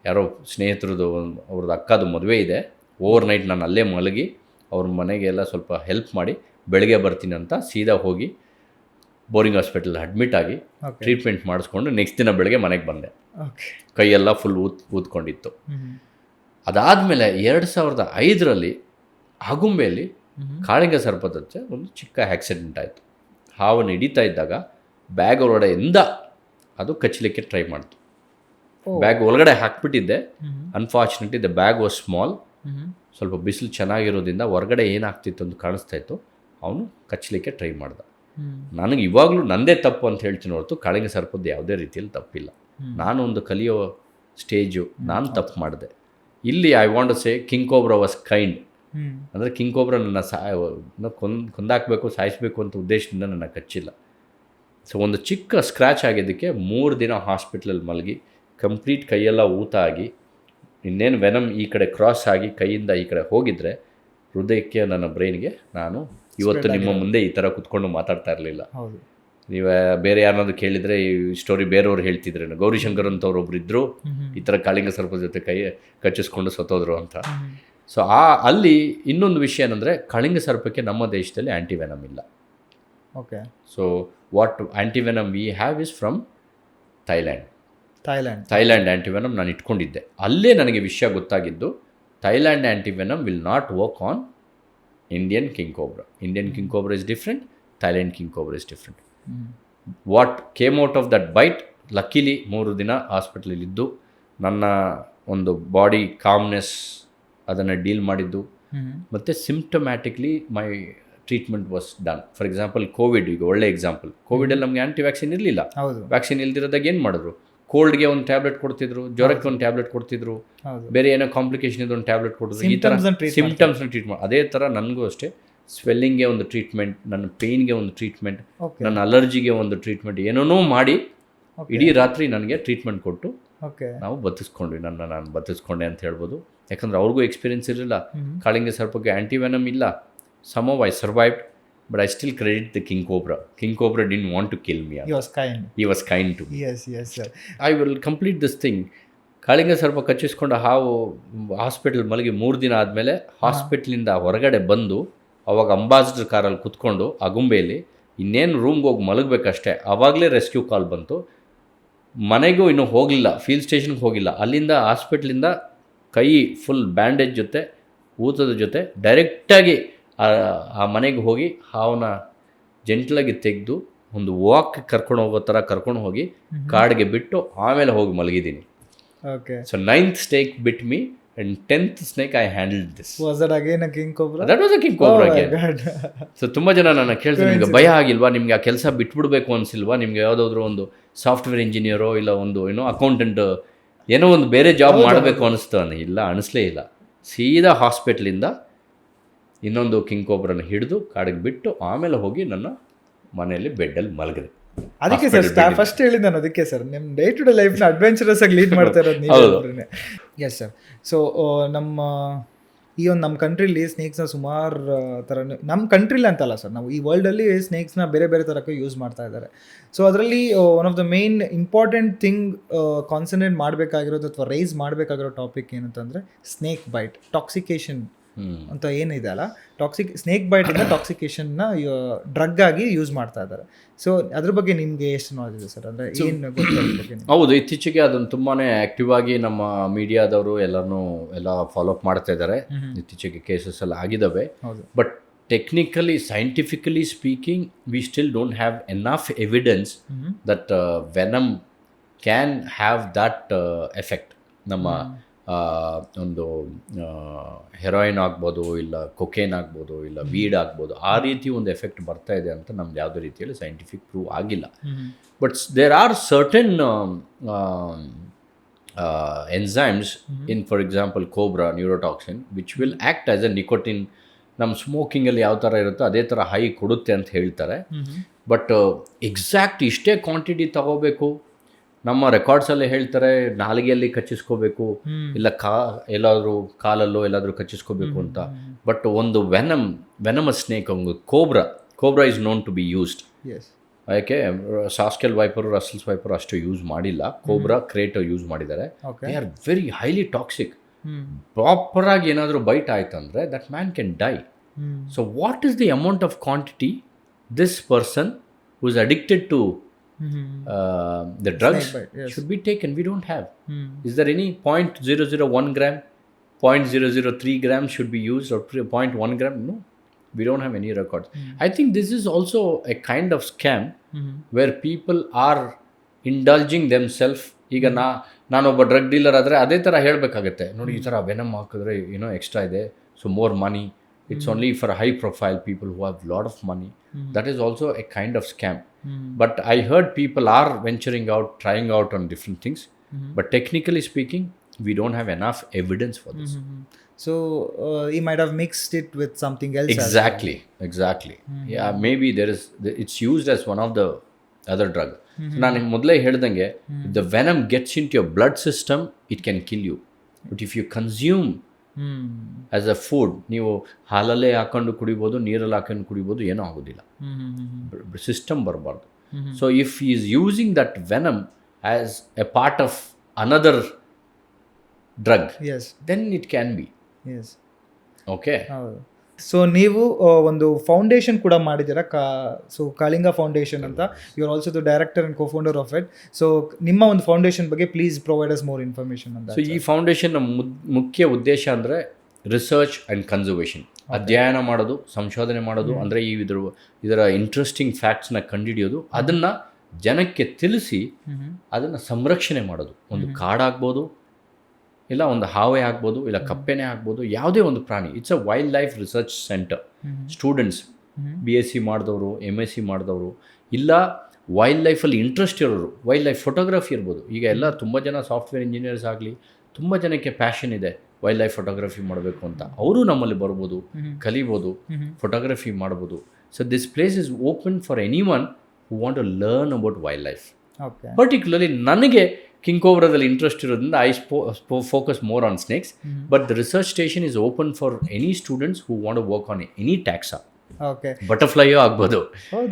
ಯಾರೋ ಸ್ನೇಹಿತರದ್ದು ಅವ್ರದ್ದು ಅಕ್ಕದು ಮದುವೆ ಇದೆ, ಓವರ್ ನೈಟ್ ನಾನು ಅಲ್ಲೇ ಮಲಗಿ ಅವ್ರ ಮನೆಗೆಲ್ಲ ಸ್ವಲ್ಪ ಹೆಲ್ಪ್ ಮಾಡಿ ಬೆಳಗ್ಗೆ ಬರ್ತೀನಿ ಅಂತ ಸೀದಾ ಹೋಗಿ ಬೋರಿಂಗ್ ಹಾಸ್ಪಿಟಲ್ ಅಡ್ಮಿಟ್ ಆಗಿ ಟ್ರೀಟ್ಮೆಂಟ್ ಮಾಡಿಸ್ಕೊಂಡು ನೆಕ್ಸ್ಟ್ ದಿನ ಬೆಳಗ್ಗೆ ಮನೆಗೆ ಬಂದೆ. ಕೈಯೆಲ್ಲ ಫುಲ್ ಊದ್ಕೊಂಡಿತ್ತು. ಅದಾದಮೇಲೆ 2005 ಆಗುಂಬೆಯಲ್ಲಿ ಕಾಳಿಂಗ ಸರ್ಪದ ಹತ್ರ ಒಂದು ಚಿಕ್ಕ ಆಕ್ಸಿಡೆಂಟ್ ಆಯಿತು. ಹಾವನ್ನು ಹಿಡಿತಾ ಇದ್ದಾಗ ಬ್ಯಾಗ್ ಒಳಗಡೆಯಿಂದ ಅದು ಕಚ್ಚಲಿಕ್ಕೆ ಟ್ರೈ ಮಾಡ್ತು. ಬ್ಯಾಗ್ ಒಳಗಡೆ ಹಾಕ್ಬಿಟ್ಟಿದ್ದೆ. Unfortunately the bag was small. ಸ್ವಲ್ಪ ಬಿಸಿಲು ಚೆನ್ನಾಗಿರೋದ್ರಿಂದ ಹೊರಗಡೆ ಏನಾಗ್ತಿತ್ತು ಅಂತ ಕಾಣಿಸ್ತಾ ಇತ್ತು. ಅವನು ಕಚ್ಚಲಿಕ್ಕೆ ಟ್ರೈ ಮಾಡ್ದ. ನನಗೆ ಇವಾಗಲೂ ನಂದೇ ತಪ್ಪು ಅಂತ ಹೇಳ್ತೀನಿ ಹೊರತು ಕಾಳಿಂಗ ಸರ್ಪದ್ದು ಯಾವುದೇ ರೀತಿಯಲ್ಲಿ ತಪ್ಪಿಲ್ಲ. ನಾನು ಒಂದು ಕಲಿಯೋ ಸ್ಟೇಜು, ನಾನು ತಪ್ಪು ಮಾಡಿದೆ. ಇಲ್ಲಿ I want to say king cobra was kind. ಅಂದರೆ ಕಿಂಗ್ ಕೋಬ್ರಾ ನನ್ನ ಕೊಂದಾಕಬೇಕು, ಸಾಯಿಸಬೇಕು ಅಂತ ಉದ್ದೇಶದಿಂದ ನನ್ನ ಕಚ್ಚಿಲ್ಲ. ಸೊ ಒಂದು ಚಿಕ್ಕ ಸ್ಕ್ರ್ಯಾಚ್ ಆಗಿದ್ದಕ್ಕೆ 3 ದಿನ ಹಾಸ್ಪಿಟ್ಲಲ್ಲಿ ಮಲಗಿ ಕಂಪ್ಲೀಟ್ ಕೈಯೆಲ್ಲ ಊತ ಆಗಿ, ಇನ್ನೇನು ವೆನಮ್ ಈ ಕಡೆ ಕ್ರಾಸ್ ಆಗಿ ಕೈಯಿಂದ ಈ ಕಡೆ ಹೋಗಿದ್ರೆ ಹೃದಯಕ್ಕೆ, ನನ್ನ ಬ್ರೈನ್ಗೆ ನಾನು ಇವತ್ತು ನಿಮ್ಮ ಮುಂದೆ ಈ ಥರ ಕುತ್ಕೊಂಡು ಮಾತಾಡ್ತಾ ಇರಲಿಲ್ಲ. ನೀವು ಬೇರೆ ಯಾರನ್ನಾದ್ರು ಕೇಳಿದರೆ ಈ ಸ್ಟೋರಿ ಬೇರೆಯವ್ರು ಹೇಳ್ತಿದ್ರೇನು, ಗೌರಿಶಂಕರ್ ಅಂತವ್ರು ಒಬ್ರು ಇದ್ದರು, ಈ ಥರ ಕಾಳಿಂಗ ಸರ್ಪದ ಜೊತೆ ಕೈ ಕಚ್ಚಿಸ್ಕೊಂಡು ಸತ್ತೋದ್ರು ಅಂತ. ಸೊ ಅಲ್ಲಿ ಇನ್ನೊಂದು ವಿಷಯ ಏನಂದರೆ, ಕಾಳಿಂಗ ಸರ್ಪಕ್ಕೆ ನಮ್ಮ ದೇಶದಲ್ಲಿ ಆ್ಯಂಟಿವೆನಮ್ ಇಲ್ಲ. Okay. So what antivenom we have is from Thailand antivenom ನಾನು ಇಟ್ಕೊಂಡಿದ್ದೆ. ಅಲ್ಲೇ ನನಗೆ ವಿಷಯ ಗೊತ್ತಾಗಿದ್ದು, Thailand antivenom will not work on Indian king cobra. Indian king cobra is different, Thailand king cobra is different. What came out of that bite, luckily 3 ದಿನ ಹಾಸ್ಪಿಟ್ಲಲ್ಲಿದ್ದು ನನ್ನ ಒಂದು ಬಾಡಿ ಕಾಮ್ನೆಸ್ ಅದನ್ನು ಡೀಲ್ ಮಾಡಿದ್ದು, ಮತ್ತು symptomatically my treatment was done. For example Covid, ಈಗ ಒಳ್ಳೆ ಎಕ್ಸಾಂಪಲ್. ಕೋವಿಡಲ್ಲಿ ನಮಗೆ ಆ್ಯಂಟಿ ವ್ಯಾಕ್ಸಿನ್ ಇರಲಿಲ್ಲ. ವ್ಯಾಕ್ಸಿನ್ ಇಲ್ದಿರೋದಾಗ ಏನು ಮಾಡಿದ್ರು, ಕೋಲ್ಡ್ಗೆ ಒಂದು ಟ್ಯಾಬ್ಲೆಟ್ ಕೊಡ್ತಿದ್ರು, ಜ್ವರಕ್ಕೆ ಒಂದು ಟ್ಯಾಬ್ಲೆಟ್ ಕೊಡ್ತಿದ್ರು, ಬೇರೆ ಏನೋ ಕಾಂಪ್ಲಿಕೇಶನ್ ಇದೆ ಒಂದು ಟ್ಯಾಬ್ಲೆಟ್ ಕೊಡ್ತಿದ್ರು. ಈ ಥರ ಸಿಂಪ್ಟಮ್ಸ್ನ ಟ್ರೀಟ್ ಮಾಡಿ. ಅದೇ ಥರ ನನಗೂ ಅಷ್ಟೇ ಸ್ವೆಲ್ಲಿಂಗ್ಗೆ ಒಂದು ಟ್ರೀಟ್ಮೆಂಟ್, ನನ್ನ ಪೇಯ್ನ್ಗೆ ಒಂದು ಟ್ರೀಟ್ಮೆಂಟ್, ನನ್ನ ಅಲರ್ಜಿಗೆ ಒಂದು ಟ್ರೀಟ್ಮೆಂಟ್, ಏನೇನೋ ಮಾಡಿ ಇಡೀ ರಾತ್ರಿ ನನಗೆ ಟ್ರೀಟ್ಮೆಂಟ್ ಕೊಟ್ಟು ನಾವು ಬದುಕಿಸ್ಕೊಂಡ್ವಿ. ನಾನು ಬದುಕಿಸ್ಕೊಂಡೆ ಅಂತ ಹೇಳ್ಬೋದು. ಯಾಕಂದರೆ ಅವ್ರಿಗೂ ಎಕ್ಸ್ಪೀರಿಯನ್ಸ್ ಇರಲಿಲ್ಲ. ಕಾಳಿಂಗ ಸರ್ಪಕ್ಕೆ ಆ್ಯಂಟಿವೆನಮ್ ಇಲ್ಲ. somehow I survived, but I still credit the king cobra. King cobra didn't want to kill me. He was kind to me. Yes sir. I will complete this thing. ಕಾಳಿಂಗ ಸರ್ಪ ಕಚ್ಚಿಸ್ಕೊಂಡು ಹಾವು ಹಾಸ್ಪಿಟಲ್ ಮಲಗಿ 3 ದಿನ ಆದಮೇಲೆ ಹಾಸ್ಪಿಟ್ಲಿಂದ ಹೊರಗಡೆ ಬಂದು, ಅವಾಗ ಅಂಬಾಸಿಡರ್ ಕಾರಲ್ಲಿ ಕುತ್ಕೊಂಡು ಆಗುಂಬೆಯಲ್ಲಿ ಇನ್ನೇನು ರೂಮ್ಗೆ ಹೋಗಿ ಮಲಗಬೇಕಷ್ಟೇ, ಆವಾಗಲೇ ರೆಸ್ಕ್ಯೂ ಕಾಲ್ ಬಂತು. ಮನೆಗೂ ಇನ್ನೂ ಹೋಗಲಿಲ್ಲ, ಫೀಲ್ಡ್ ಸ್ಟೇಷನ್ಗೆ ಹೋಗಿಲ್ಲ. ಅಲ್ಲಿಂದ ಹಾಸ್ಪಿಟ್ಲಿಂದ ಕೈ ಫುಲ್ ಬ್ಯಾಂಡೇಜ್ ಜೊತೆ ಊತದ ಜೊತೆ ಡೈರೆಕ್ಟಾಗಿ ಆ ಮನೆಗೆ ಹೋಗಿ ಹಾವನ್ನ ಜೆಂಟ್ಲಾಗಿ ತೆಗೆದು ಒಂದು ವಾಕ್ ಕರ್ಕೊಂಡು ಹೋಗೋ ಥರ ಕರ್ಕೊಂಡು ಹೋಗಿ ಕಾಡಿಗೆ ಬಿಟ್ಟು ಆಮೇಲೆ ಹೋಗಿ ಮಲಗಿದ್ದೀನಿ. So 9th snake bit me and 10th snake I handled this. Was that again a king cobra? That was a king cobra again. So ತುಂಬ ಜನ ನನ್ನ ಕೇಳ್ತಾರೆ, ನಿಮಗೆ ಭಯ ಆಗಿಲ್ವಾ, ನಿಮಗೆ ಆ ಕೆಲಸ ಬಿಟ್ಬಿಡ್ಬೇಕು ಅನಿಸಿಲ್ವಾ, ನಿಮಗೆ ಯಾವುದಾದ್ರೂ ಒಂದು ಸಾಫ್ಟ್ವೇರ್ ಇಂಜಿನಿಯರೋ ಇಲ್ಲ ಒಂದು ಅಕೌಂಟೆಂಟ್ ಏನೋ ಒಂದು ಬೇರೆ ಜಾಬ್ ಮಾಡಬೇಕು ಅನಿಸ್ತು? ಇಲ್ಲ, ಅನಿಸ್ಲೇ ಇಲ್ಲ. ಸೀದಾ ಹಾಸ್ಪಿಟ್ಲಿಂದ ಇನ್ನೊಂದು ಕಿಂಗ್ ಕೋಬ್ರನ್ನ ಹಿಡಿದು ಕಾಡಿಗೆ ಬಿಟ್ಟು ಆಮೇಲೆ ಹೋಗಿ ನನ್ನ ಮನೆಯಲ್ಲಿ ಬೆಡ್ಡಲ್ಲಿ ಮಲಗಿದೆ. ಅದಕ್ಕೆ ಸರ್ ಫಸ್ಟ್ ಹೇಳಿದ್ದು ನಾನು, ಅದಕ್ಕೆ ಸರ್ ನಿಮ್ಮ ಡೇ ಟು ಡೇ ಲೈಫ್ನ ಅಡ್ವೆಂಚರಸ್ ಆಗಿ ಲೀಡ್ ಮಾಡ್ತಾ ಇರೋದು ನೀವು. S sir. ಸೊ ಈ ಒಂದು ನಮ್ಮ ಕಂಟ್ರಿಲಿ ಸ್ನೇಕ್ಸ್ನ ಸುಮಾರು ಥರ, ನಮ್ಮ ಕಂಟ್ರಿಲಿ ಅಂತಲ್ಲ ಸರ್, ನಾವು ಈ ವರ್ಲ್ಡಲ್ಲಿ ಸ್ನೇಕ್ಸ್ನ ಬೇರೆ ಬೇರೆ ಥರಕ್ಕೆ ಯೂಸ್ ಮಾಡ್ತಾ ಇದ್ದಾರೆ. ಸೊ ಅದರಲ್ಲಿ one of the main important thing concentrate ಮಾಡಬೇಕಾಗಿರೋದು ಅಥವಾ ರೈಸ್ ಮಾಡಬೇಕಾಗಿರೋ ಟಾಪಿಕ್ ಏನಂತಂದರೆ ಸ್ನೇಕ್ ಬೈಟ್, ಟಾಕ್ಸಿಕೇಶನ್ ಅಂತ ಏನಿದೆ ಅಲ್ಲ, ಸ್ನೇಕ್ ಬೈಟ್ ಇಂದ ಟಾಕ್ಸಿಕೇಶನ್ನ ಡ್ರಗ್ ಆಗಿ ಯೂಸ್ ಮಾಡ್ತಾ ಇದ್ದಾರೆ. ಸೊ ಅದ್ರ ಬಗ್ಗೆ ನಿಮಗೆ ಎಷ್ಟು ನಾಲೆಜ್ ಇದೆ ಸರ್? ಅಂದರೆ ಏನು ಗೊತ್ತಿಲ್ಲ? ಹೌದು, ಇತ್ತೀಚೆಗೆ ಅದನ್ನು ತುಂಬಾ ಆ್ಯಕ್ಟಿವ್ ಆಗಿ ನಮ್ಮ ಮೀಡಿಯಾದವರು ಎಲ್ಲ ಫಾಲೋ ಅಪ್ ಮಾಡ್ತಾ ಇದ್ದಾರೆ. ಇತ್ತೀಚೆಗೆ ಕೇಸಸ್ ಎಲ್ಲ ಆಗಿದ್ದಾವೆ. But technically, scientifically speaking, we still don't have enough evidence that venom can have that effect. ನಮ್ಮ ಒಂದು ಹೆರಾಯಿನ್ ಆಗ್ಬೋದು, ಇಲ್ಲ ಕೊಕೇನ್ ಆಗ್ಬೋದು, ಇಲ್ಲ ವೀಡ್ ಆಗ್ಬೋದು, ಆ ರೀತಿ ಒಂದು ಎಫೆಕ್ಟ್ ಬರ್ತಾ ಇದೆ ಅಂತ ನಮ್ದು ಯಾವುದೇ ರೀತಿಯಲ್ಲಿ ಸೈಂಟಿಫಿಕ್ ಪ್ರೂವ್ ಆಗಿಲ್ಲ. But there are certain enzymes in, for example, cobra neurotoxin, which will act as a nicotine. ನಮ್ಮ ಸ್ಮೋಕಿಂಗಲ್ಲಿ ಯಾವ ಥರ ಇರುತ್ತೋ ಅದೇ ಥರ ಹೈ ಕೊಡುತ್ತೆ ಅಂತ ಹೇಳ್ತಾರೆ. ಬಟ್ ಎಕ್ಸಾಕ್ಟ್ ಇಷ್ಟೇ ಕ್ವಾಂಟಿಟಿ ತಗೋಬೇಕು, ನಮ್ಮ ರೆಕಾರ್ಡ್ಸಲ್ಲಿ ಹೇಳ್ತಾರೆ ನಾಲಿಗೆಯಲ್ಲಿ ಕಚ್ಚಿಸ್ಕೋಬೇಕು, ಇಲ್ಲ ಎಲ್ಲಾದರೂ ಕಾಲಲ್ಲೋ ಎಲ್ಲಾದರೂ ಕಚ್ಚಿಸ್ಕೋಬೇಕು ಅಂತ. ಬಟ್ ಒಂದು ವೆನಮಸ್ ಸ್ನೇಕ್, ಒಂದು cobra is known to be used. Yes. ಯಾಕೆ ಸಾಸ್ಕೆಲ್ ವೈಪರು ರಸಲ್ಸ್ ವೈಪರು ಅಷ್ಟು ಯೂಸ್ ಮಾಡಿಲ್ಲ, ಕೋಬ್ರಾ ಕ್ರೇಟೋ ಯೂಸ್ ಮಾಡಿದ್ದಾರೆ. Okay. They are very highly toxic. ಪ್ರಾಪರಾಗಿ ಏನಾದರೂ ಬೈಟ್ ಆಯ್ತಂದರೆ that man can die. So what is the amount of quantity this person who is addicted to the drugs Snake bite, yes. should be taken? We don't have. Is there any 0.001 gram, 0.003 gram should be used, or 0.1 gram? No, we don't have any records. I think this is also a kind of scam where people are indulging themselves. ಈಗ ನಾನೊಬ್ಬ ಡ್ರಗ್ ಡೀಲರ್ ಆದರೆ ಅದೇ ಥರ ಹೇಳಬೇಕಾಗತ್ತೆ, ನೋಡಿ ಈ ಥರ ವೆನಮ್ ಹಾಕಿದ್ರೆ ಏನೋ ಎಕ್ಸ್ಟ್ರಾ ಇದೆ, so more money, it's only for high profile people who have lot of money. That is also a kind of scam. But I heard people are venturing out, trying out on different things, but technically speaking we don't have enough evidence for this. So he might have mixed it with something else. Exactly. Yeah, maybe it's used as one of the other drug. ನಾನು ಮೊದಲೇ ಹೇಳ್ದಂಗೆ, if the venom gets into your blood system it can kill you, but if you consume as a food, ನೀವು ಹಾಲಲ್ಲೇ ಹಾಕೊಂಡು ಕುಡಿಬೋದು, ನೀರಲ್ಲಿ ಹಾಕೊಂಡು ಕುಡಿಬೋದು, ಏನೂ ಆಗೋದಿಲ್ಲ, ಸಿಸ್ಟಮ್ ಬರಬಾರ್ದು. So if he is using that venom as a part of another drug, then it can be. Okay. So ನೀವು ಒಂದು ಫೌಂಡೇಶನ್ ಕೂಡ ಮಾಡಿದ್ದೀರಾ, ಸೊ ಕಾಳಿಂಗ ಫೌಂಡೇಶನ್ ಅಂತ. You are also the director and co-founder of it. So ನಿಮ್ಮ ಒಂದು ಫೌಂಡೇಶನ್ ಬಗ್ಗೆ please provide us more information ಅಂತ. ಸೊ ಈ ಫೌಂಡೇಶನ್ನ ಮುಖ್ಯ ಉದ್ದೇಶ ಅಂದರೆ ರಿಸರ್ಚ್ ಆ್ಯಂಡ್ ಕನ್ಸರ್ವೇಷನ್, ಅಧ್ಯಯನ ಮಾಡೋದು, ಸಂಶೋಧನೆ ಮಾಡೋದು, ಅಂದರೆ ಇದರ ಇಂಟ್ರೆಸ್ಟಿಂಗ್ ಫ್ಯಾಕ್ಟ್ಸ್ನ ಕಂಡುಹಿಡಿಯೋದು, ಅದನ್ನು ಜನಕ್ಕೆ ತಿಳಿಸಿ ಅದನ್ನು ಸಂರಕ್ಷಣೆ ಮಾಡೋದು. ಒಂದು ಕಾಡಾಗ್ಬೋದು, ಇಲ್ಲ ಒಂದು ಹಾವೇ ಆಗ್ಬೋದು, ಇಲ್ಲ ಕಪ್ಪೆನೇ ಆಗ್ಬೋದು, ಯಾವುದೇ ಒಂದು ಪ್ರಾಣಿ. It's a wild life research centre. Students BSc ಮಾಡಿದವರು, MSc ಮಾಡಿದವರು, ಇಲ್ಲ ವೈಲ್ಡ್ ಲೈಫಲ್ಲಿ ಇಂಟ್ರೆಸ್ಟ್ ಇರೋರು, ವೈಲ್ಡ್ ಲೈಫ್ ಫೋಟೋಗ್ರಫಿ ಇರ್ಬೋದು. ಈಗ ಎಲ್ಲ ತುಂಬ ಜನ ಸಾಫ್ಟ್ವೇರ್ ಇಂಜಿನಿಯರ್ಸ್ ಆಗಲಿ, ತುಂಬ ಜನಕ್ಕೆ ಪ್ಯಾಷನ್ ಇದೆ ವೈಲ್ಡ್ ಲೈಫ್ ಫೋಟೋಗ್ರಫಿ ಮಾಡಬೇಕು ಅಂತ. ಅವರು ನಮ್ಮಲ್ಲಿ ಬರ್ಬೋದು, ಕಲಿಬೋದು, ಫೋಟೋಗ್ರಫಿ ಮಾಡ್ಬೋದು. So this place is open for anyone who want to learn about wildlife. Particularly ನನಗೆ ಕಿಂಗ್ ಕೋಬ್ರಾದಲ್ಲಿ ಇಂಟ್ರೆಸ್ಟ್ ಇರೋದ್ರಿಂದ I focus more on snakes, but the research station is open for any students who want to work on any taxa. Okay. ಬಟರ್ಫ್ಲೈಯೋ ಆಗ್ಬೋದು.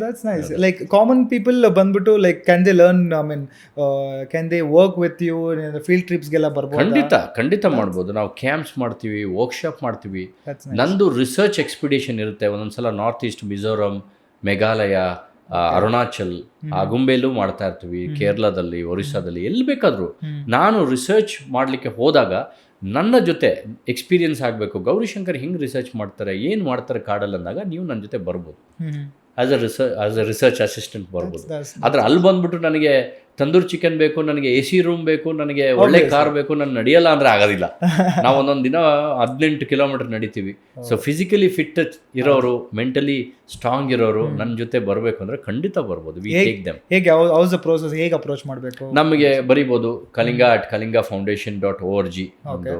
That's nice. Like common people ಬಂದ್ಬಿಟ್ಟು like can they learn, I mean can they work with you, field ಟ್ರಿಪ್ಸ್ಗೆಲ್ಲ ಬರ್ಬೋದು? ಖಂಡಿತ ಮಾಡ್ಬೋದು. ನಾವು ಕ್ಯಾಂಪ್ಸ್ ಮಾಡ್ತೀವಿ, ವರ್ಕ್ಶಾಪ್ ಮಾಡ್ತೀವಿ. ನಂದು ರಿಸರ್ಚ್ ಎಕ್ಸ್ಪಿಡಿಷನ್ ಇರುತ್ತೆ. ಒಂದೊಂದ್ಸಲ ನಾರ್ತ್ ಈಸ್ಟ್, ಮಿಜೋರಂ, ಮೇಘಾಲಯ, ಅರುಣಾಚಲ್, ಆಗುಂಬೆಲ್ಲೂ ಮಾಡ್ತಾ ಇರ್ತೀವಿ, ಕೇರಳದಲ್ಲಿ, ಒರಿಸ್ಸಾದಲ್ಲಿ, ಎಲ್ಲಿ ಬೇಕಾದರೂ. ನಾನು ರಿಸರ್ಚ್ ಮಾಡಲಿಕ್ಕೆ ಹೋದಾಗ ನನ್ನ ಜೊತೆ ಎಕ್ಸ್ಪೀರಿಯನ್ಸ್ ಆಗಬೇಕು. ಗೌರಿಶಂಕರ್ ಹಿಂಗೆ ರಿಸರ್ಚ್ ಮಾಡ್ತಾರೆ, ಏನು ಮಾಡ್ತಾರೆ ಕಾಡಲ್ಲಿ ಅಂದಾಗ ನೀವು ನನ್ನ ಜೊತೆ ಬರ್ಬೋದು. ಆಸ್ ಅ ರಿಸರ್ಚ್ ಅಸಿಸ್ಟೆಂಟ್ ಬರ್ಬೋದು. ಆದರೆ ಅಲ್ಲಿ ಬಂದ್ಬಿಟ್ಟು ನನಗೆ ತಂದೂರ್ ಚಿಕನ್ ಬೇಕು, ನನಗೆ AC ರೂಮ್ ಬೇಕು, ನನಗೆ ಒಳ್ಳೆ ಕಾರ್ ಬೇಕು, ನಾನು ನಡೆಯಲ್ಲ ಅಂದರೆ ಆಗೋದಿಲ್ಲ. ನಾವು ಒಂದೊಂದು ದಿನ 18 ಕಿಲೋಮೀಟರ್ ನಡಿತೀವಿ. ಸೊ ಫಿಸಿಕಲಿ ಫಿಟ್ ಇರೋರು, ಮೆಂಟಲಿ ಸ್ಟ್ರಾಂಗ್ ಇರೋರು ನನ್ನ ಜೊತೆ ಬರಬೇಕು ಅಂದರೆ ಖಂಡಿತ ಬರ್ಬೋದು. We take them. ಹೇಗೆ ಹೌಸ್ ದ ಪ್ರೋಸೆಸ್, ಹೇಗೆ ಅಪ್ರೋಚ್ ಮಾಡಬೇಕು? ನಮಗೆ ಬರೀಬೋದು kalinga@kalingafoundation.org ಒಂದು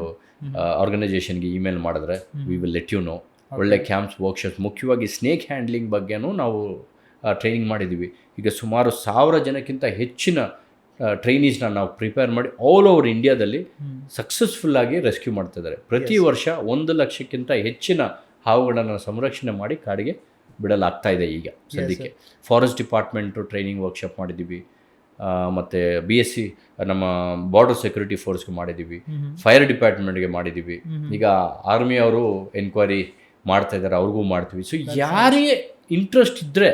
ಆರ್ಗನೈಸೇಷನ್ಗೆ ಇಮೇಲ್ ಮಾಡಿದ್ರೆ we will let you know. ಒಳ್ಳೆ ಕ್ಯಾಂಪ್ಸ್, ವರ್ಕ್ಶಾಪ್ಸ್, ಮುಖ್ಯವಾಗಿ ಸ್ನೇಕ್ ಹ್ಯಾಂಡ್ಲಿಂಗ್ ಬಗ್ಗೆನೂ ನಾವು ಟ್ರೈನಿಂಗ್ ಮಾಡಿದ್ದೀವಿ. ಈಗ ಸುಮಾರು 1000 ಜನಕ್ಕಿಂತ ಹೆಚ್ಚಿನ ಟ್ರೈನೀಸ್ನ ನಾವು ಪ್ರಿಪೇರ್ ಮಾಡಿ ಆಲ್ ಓವರ್ ಇಂಡಿಯಾದಲ್ಲಿ ಸಕ್ಸಸ್ಫುಲ್ಲಾಗಿ ರೆಸ್ಕ್ಯೂ ಮಾಡ್ತಿದ್ದಾರೆ. ಪ್ರತಿ ವರ್ಷ 1 ಲಕ್ಷಕ್ಕಿಂತ ಹೆಚ್ಚಿನ ಹಾವುಗಳನ್ನು ಸಂರಕ್ಷಣೆ ಮಾಡಿ ಕಾಡಿಗೆ ಬಿಡಲಾಗ್ತಾ ಇದೆ. ಈಗ ಸದ್ಯಕ್ಕೆ ಫಾರೆಸ್ಟ್ ಡಿಪಾರ್ಟ್ಮೆಂಟು ಟ್ರೈನಿಂಗ್ ವರ್ಕ್ಶಾಪ್ ಮಾಡಿದ್ದೀವಿ, ಮತ್ತು BSc ನಮ್ಮ ಬಾರ್ಡರ್ ಸೆಕ್ಯೂರಿಟಿ ಫೋರ್ಸ್ಗೆ ಮಾಡಿದ್ದೀವಿ, ಫೈರ್ ಡಿಪಾರ್ಟ್ಮೆಂಟ್ಗೆ ಮಾಡಿದ್ದೀವಿ. ಈಗ ಆರ್ಮಿ ಅವರು ಎನ್ಕ್ವೈರಿ ಮಾಡ್ತಾ ಇದ್ದಾರೆ, ಅವ್ರಿಗೂ ಮಾಡ್ತೀವಿ. ಸೊ ಯಾರಿಗೆ ಇಂಟ್ರೆಸ್ಟ್ ಇದ್ದರೆ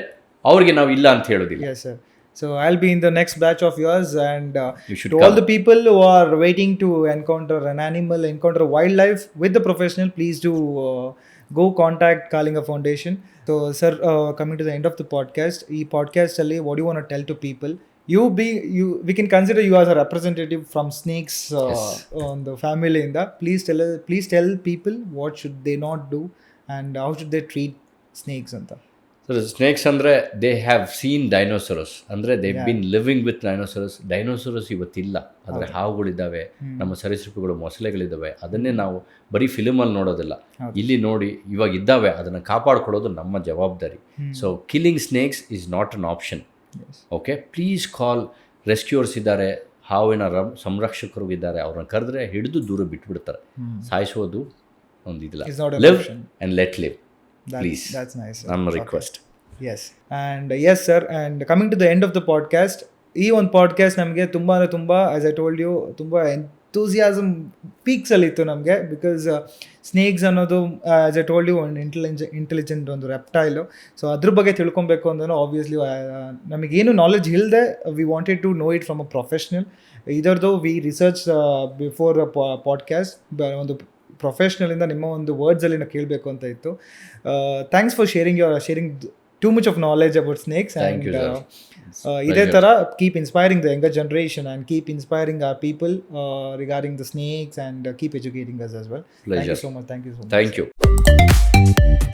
ಅವ್ರಿಗೆ ನಾವು ಇಲ್ಲ ಅಂತ ಹೇಳೋದಿಲ್ಲ. Yes, sir. So I'll be in the next batch of yours, and to all the people who are waiting to encounter an animal, encounter wildlife with the professional, please do go contact Kalinga Foundation. So sir, coming to the end of the podcast, ee podcast alli what do you want to tell to people? We can consider you as a representative from snakes on the family in that. Please tell people what should they not do and how should they treat snakes anta. So snakes ಅಂದರೆ ದೇ ಹ್ಯಾವ್ ಸೀನ್ ಡೈನೋಸರಸ್, ಅಂದರೆ they been living with dinosaurs ಇವತ್ತಿಲ್ಲ, ಆದರೆ ಹಾವುಗಳಿದ್ದಾವೆ, ನಮ್ಮ ಸರೀಸೃಪಗಳು, ಮೊಸಳೆಗಳಿದ್ದಾವೆ. ಅದನ್ನೇ ನಾವು ಬರೀ ಫಿಲ್ಮಲ್ಲಿ ನೋಡೋದಿಲ್ಲ, ಇಲ್ಲಿ ನೋಡಿ ಇವಾಗ ಇದ್ದಾವೆ. ಅದನ್ನು ಕಾಪಾಡ್ಕೊಳ್ಳೋದು ನಮ್ಮ ಜವಾಬ್ದಾರಿ. So killing snakes is not an option. Okay, please call. Rescuers ಇದ್ದಾರೆ, ಹಾವಿನ ಸಂರಕ್ಷಕರು ಇದ್ದಾರೆ, ಅವ್ರನ್ನ ಕರೆದ್ರೆ ಹಿಡಿದು ದೂರ ಬಿಟ್ಬಿಡ್ತಾರೆ. ಸಾಯಿಸೋದು ಒಂದು ಇದಿಲ್ಲ. Live and let live. Please. That's nice. I'm a request. Yes and yes sir and coming to the end of the podcast, ಈ ಒಂದು ಪಾಡ್ಕಾಸ್ಟ್ ನಮಗೆ ತುಂಬ ಅಂದರೆ ತುಂಬ, ಆ್ಯಸ್ ಐ ಟೋಲ್ಡ್ ಯು, ತುಂಬ ಎಂತೂಸಿಯಾಸಮ್ ಪೀಕ್ಸಲ್ಲಿತ್ತು ನಮಗೆ. ಬಿಕಾಸ್ ಸ್ನೇಕ್ಸ್ ಅನ್ನೋದು ಆ್ಯಸ್ ಐ ಟೋಲ್ಡ್ ಯು ಒಂದು ಇಂಟೆಲಿಜೆಂಟ್ ಒಂದು ರೆಪ್ಟೈಲು. ಸೊ ಅದ್ರ ಬಗ್ಗೆ ತಿಳ್ಕೊಬೇಕು ಅಂದ್ರೆ ಆಬ್ವಿಯಸ್ಲಿ ನಮಗೇನು ನಾಲೆಡ್ಜ್ ಇಲ್ಲದೆ we wanted to know it from a professional. ಇದರದ್ದು ವಿ ರಿಸರ್ಚ್ ಬಿಫೋರ್ ಪಾಡ್ಕಾಸ್ಟ್, ಒಂದು ಪ್ರೊಫೆಷ್ನಲಿಂದ ನಿಮ್ಮ ಒಂದು ವರ್ಡ್ಸಲ್ಲಿ ನಾವು ಕೇಳಬೇಕು ಅಂತ ಇತ್ತು. Thanks for sharing too much of knowledge about snakes. Thank you, sir. ಇದೇ ಥರ keep inspiring the younger generation and keep inspiring our people regarding the snakes and keep educating us as well. Thank you so much. Thank you.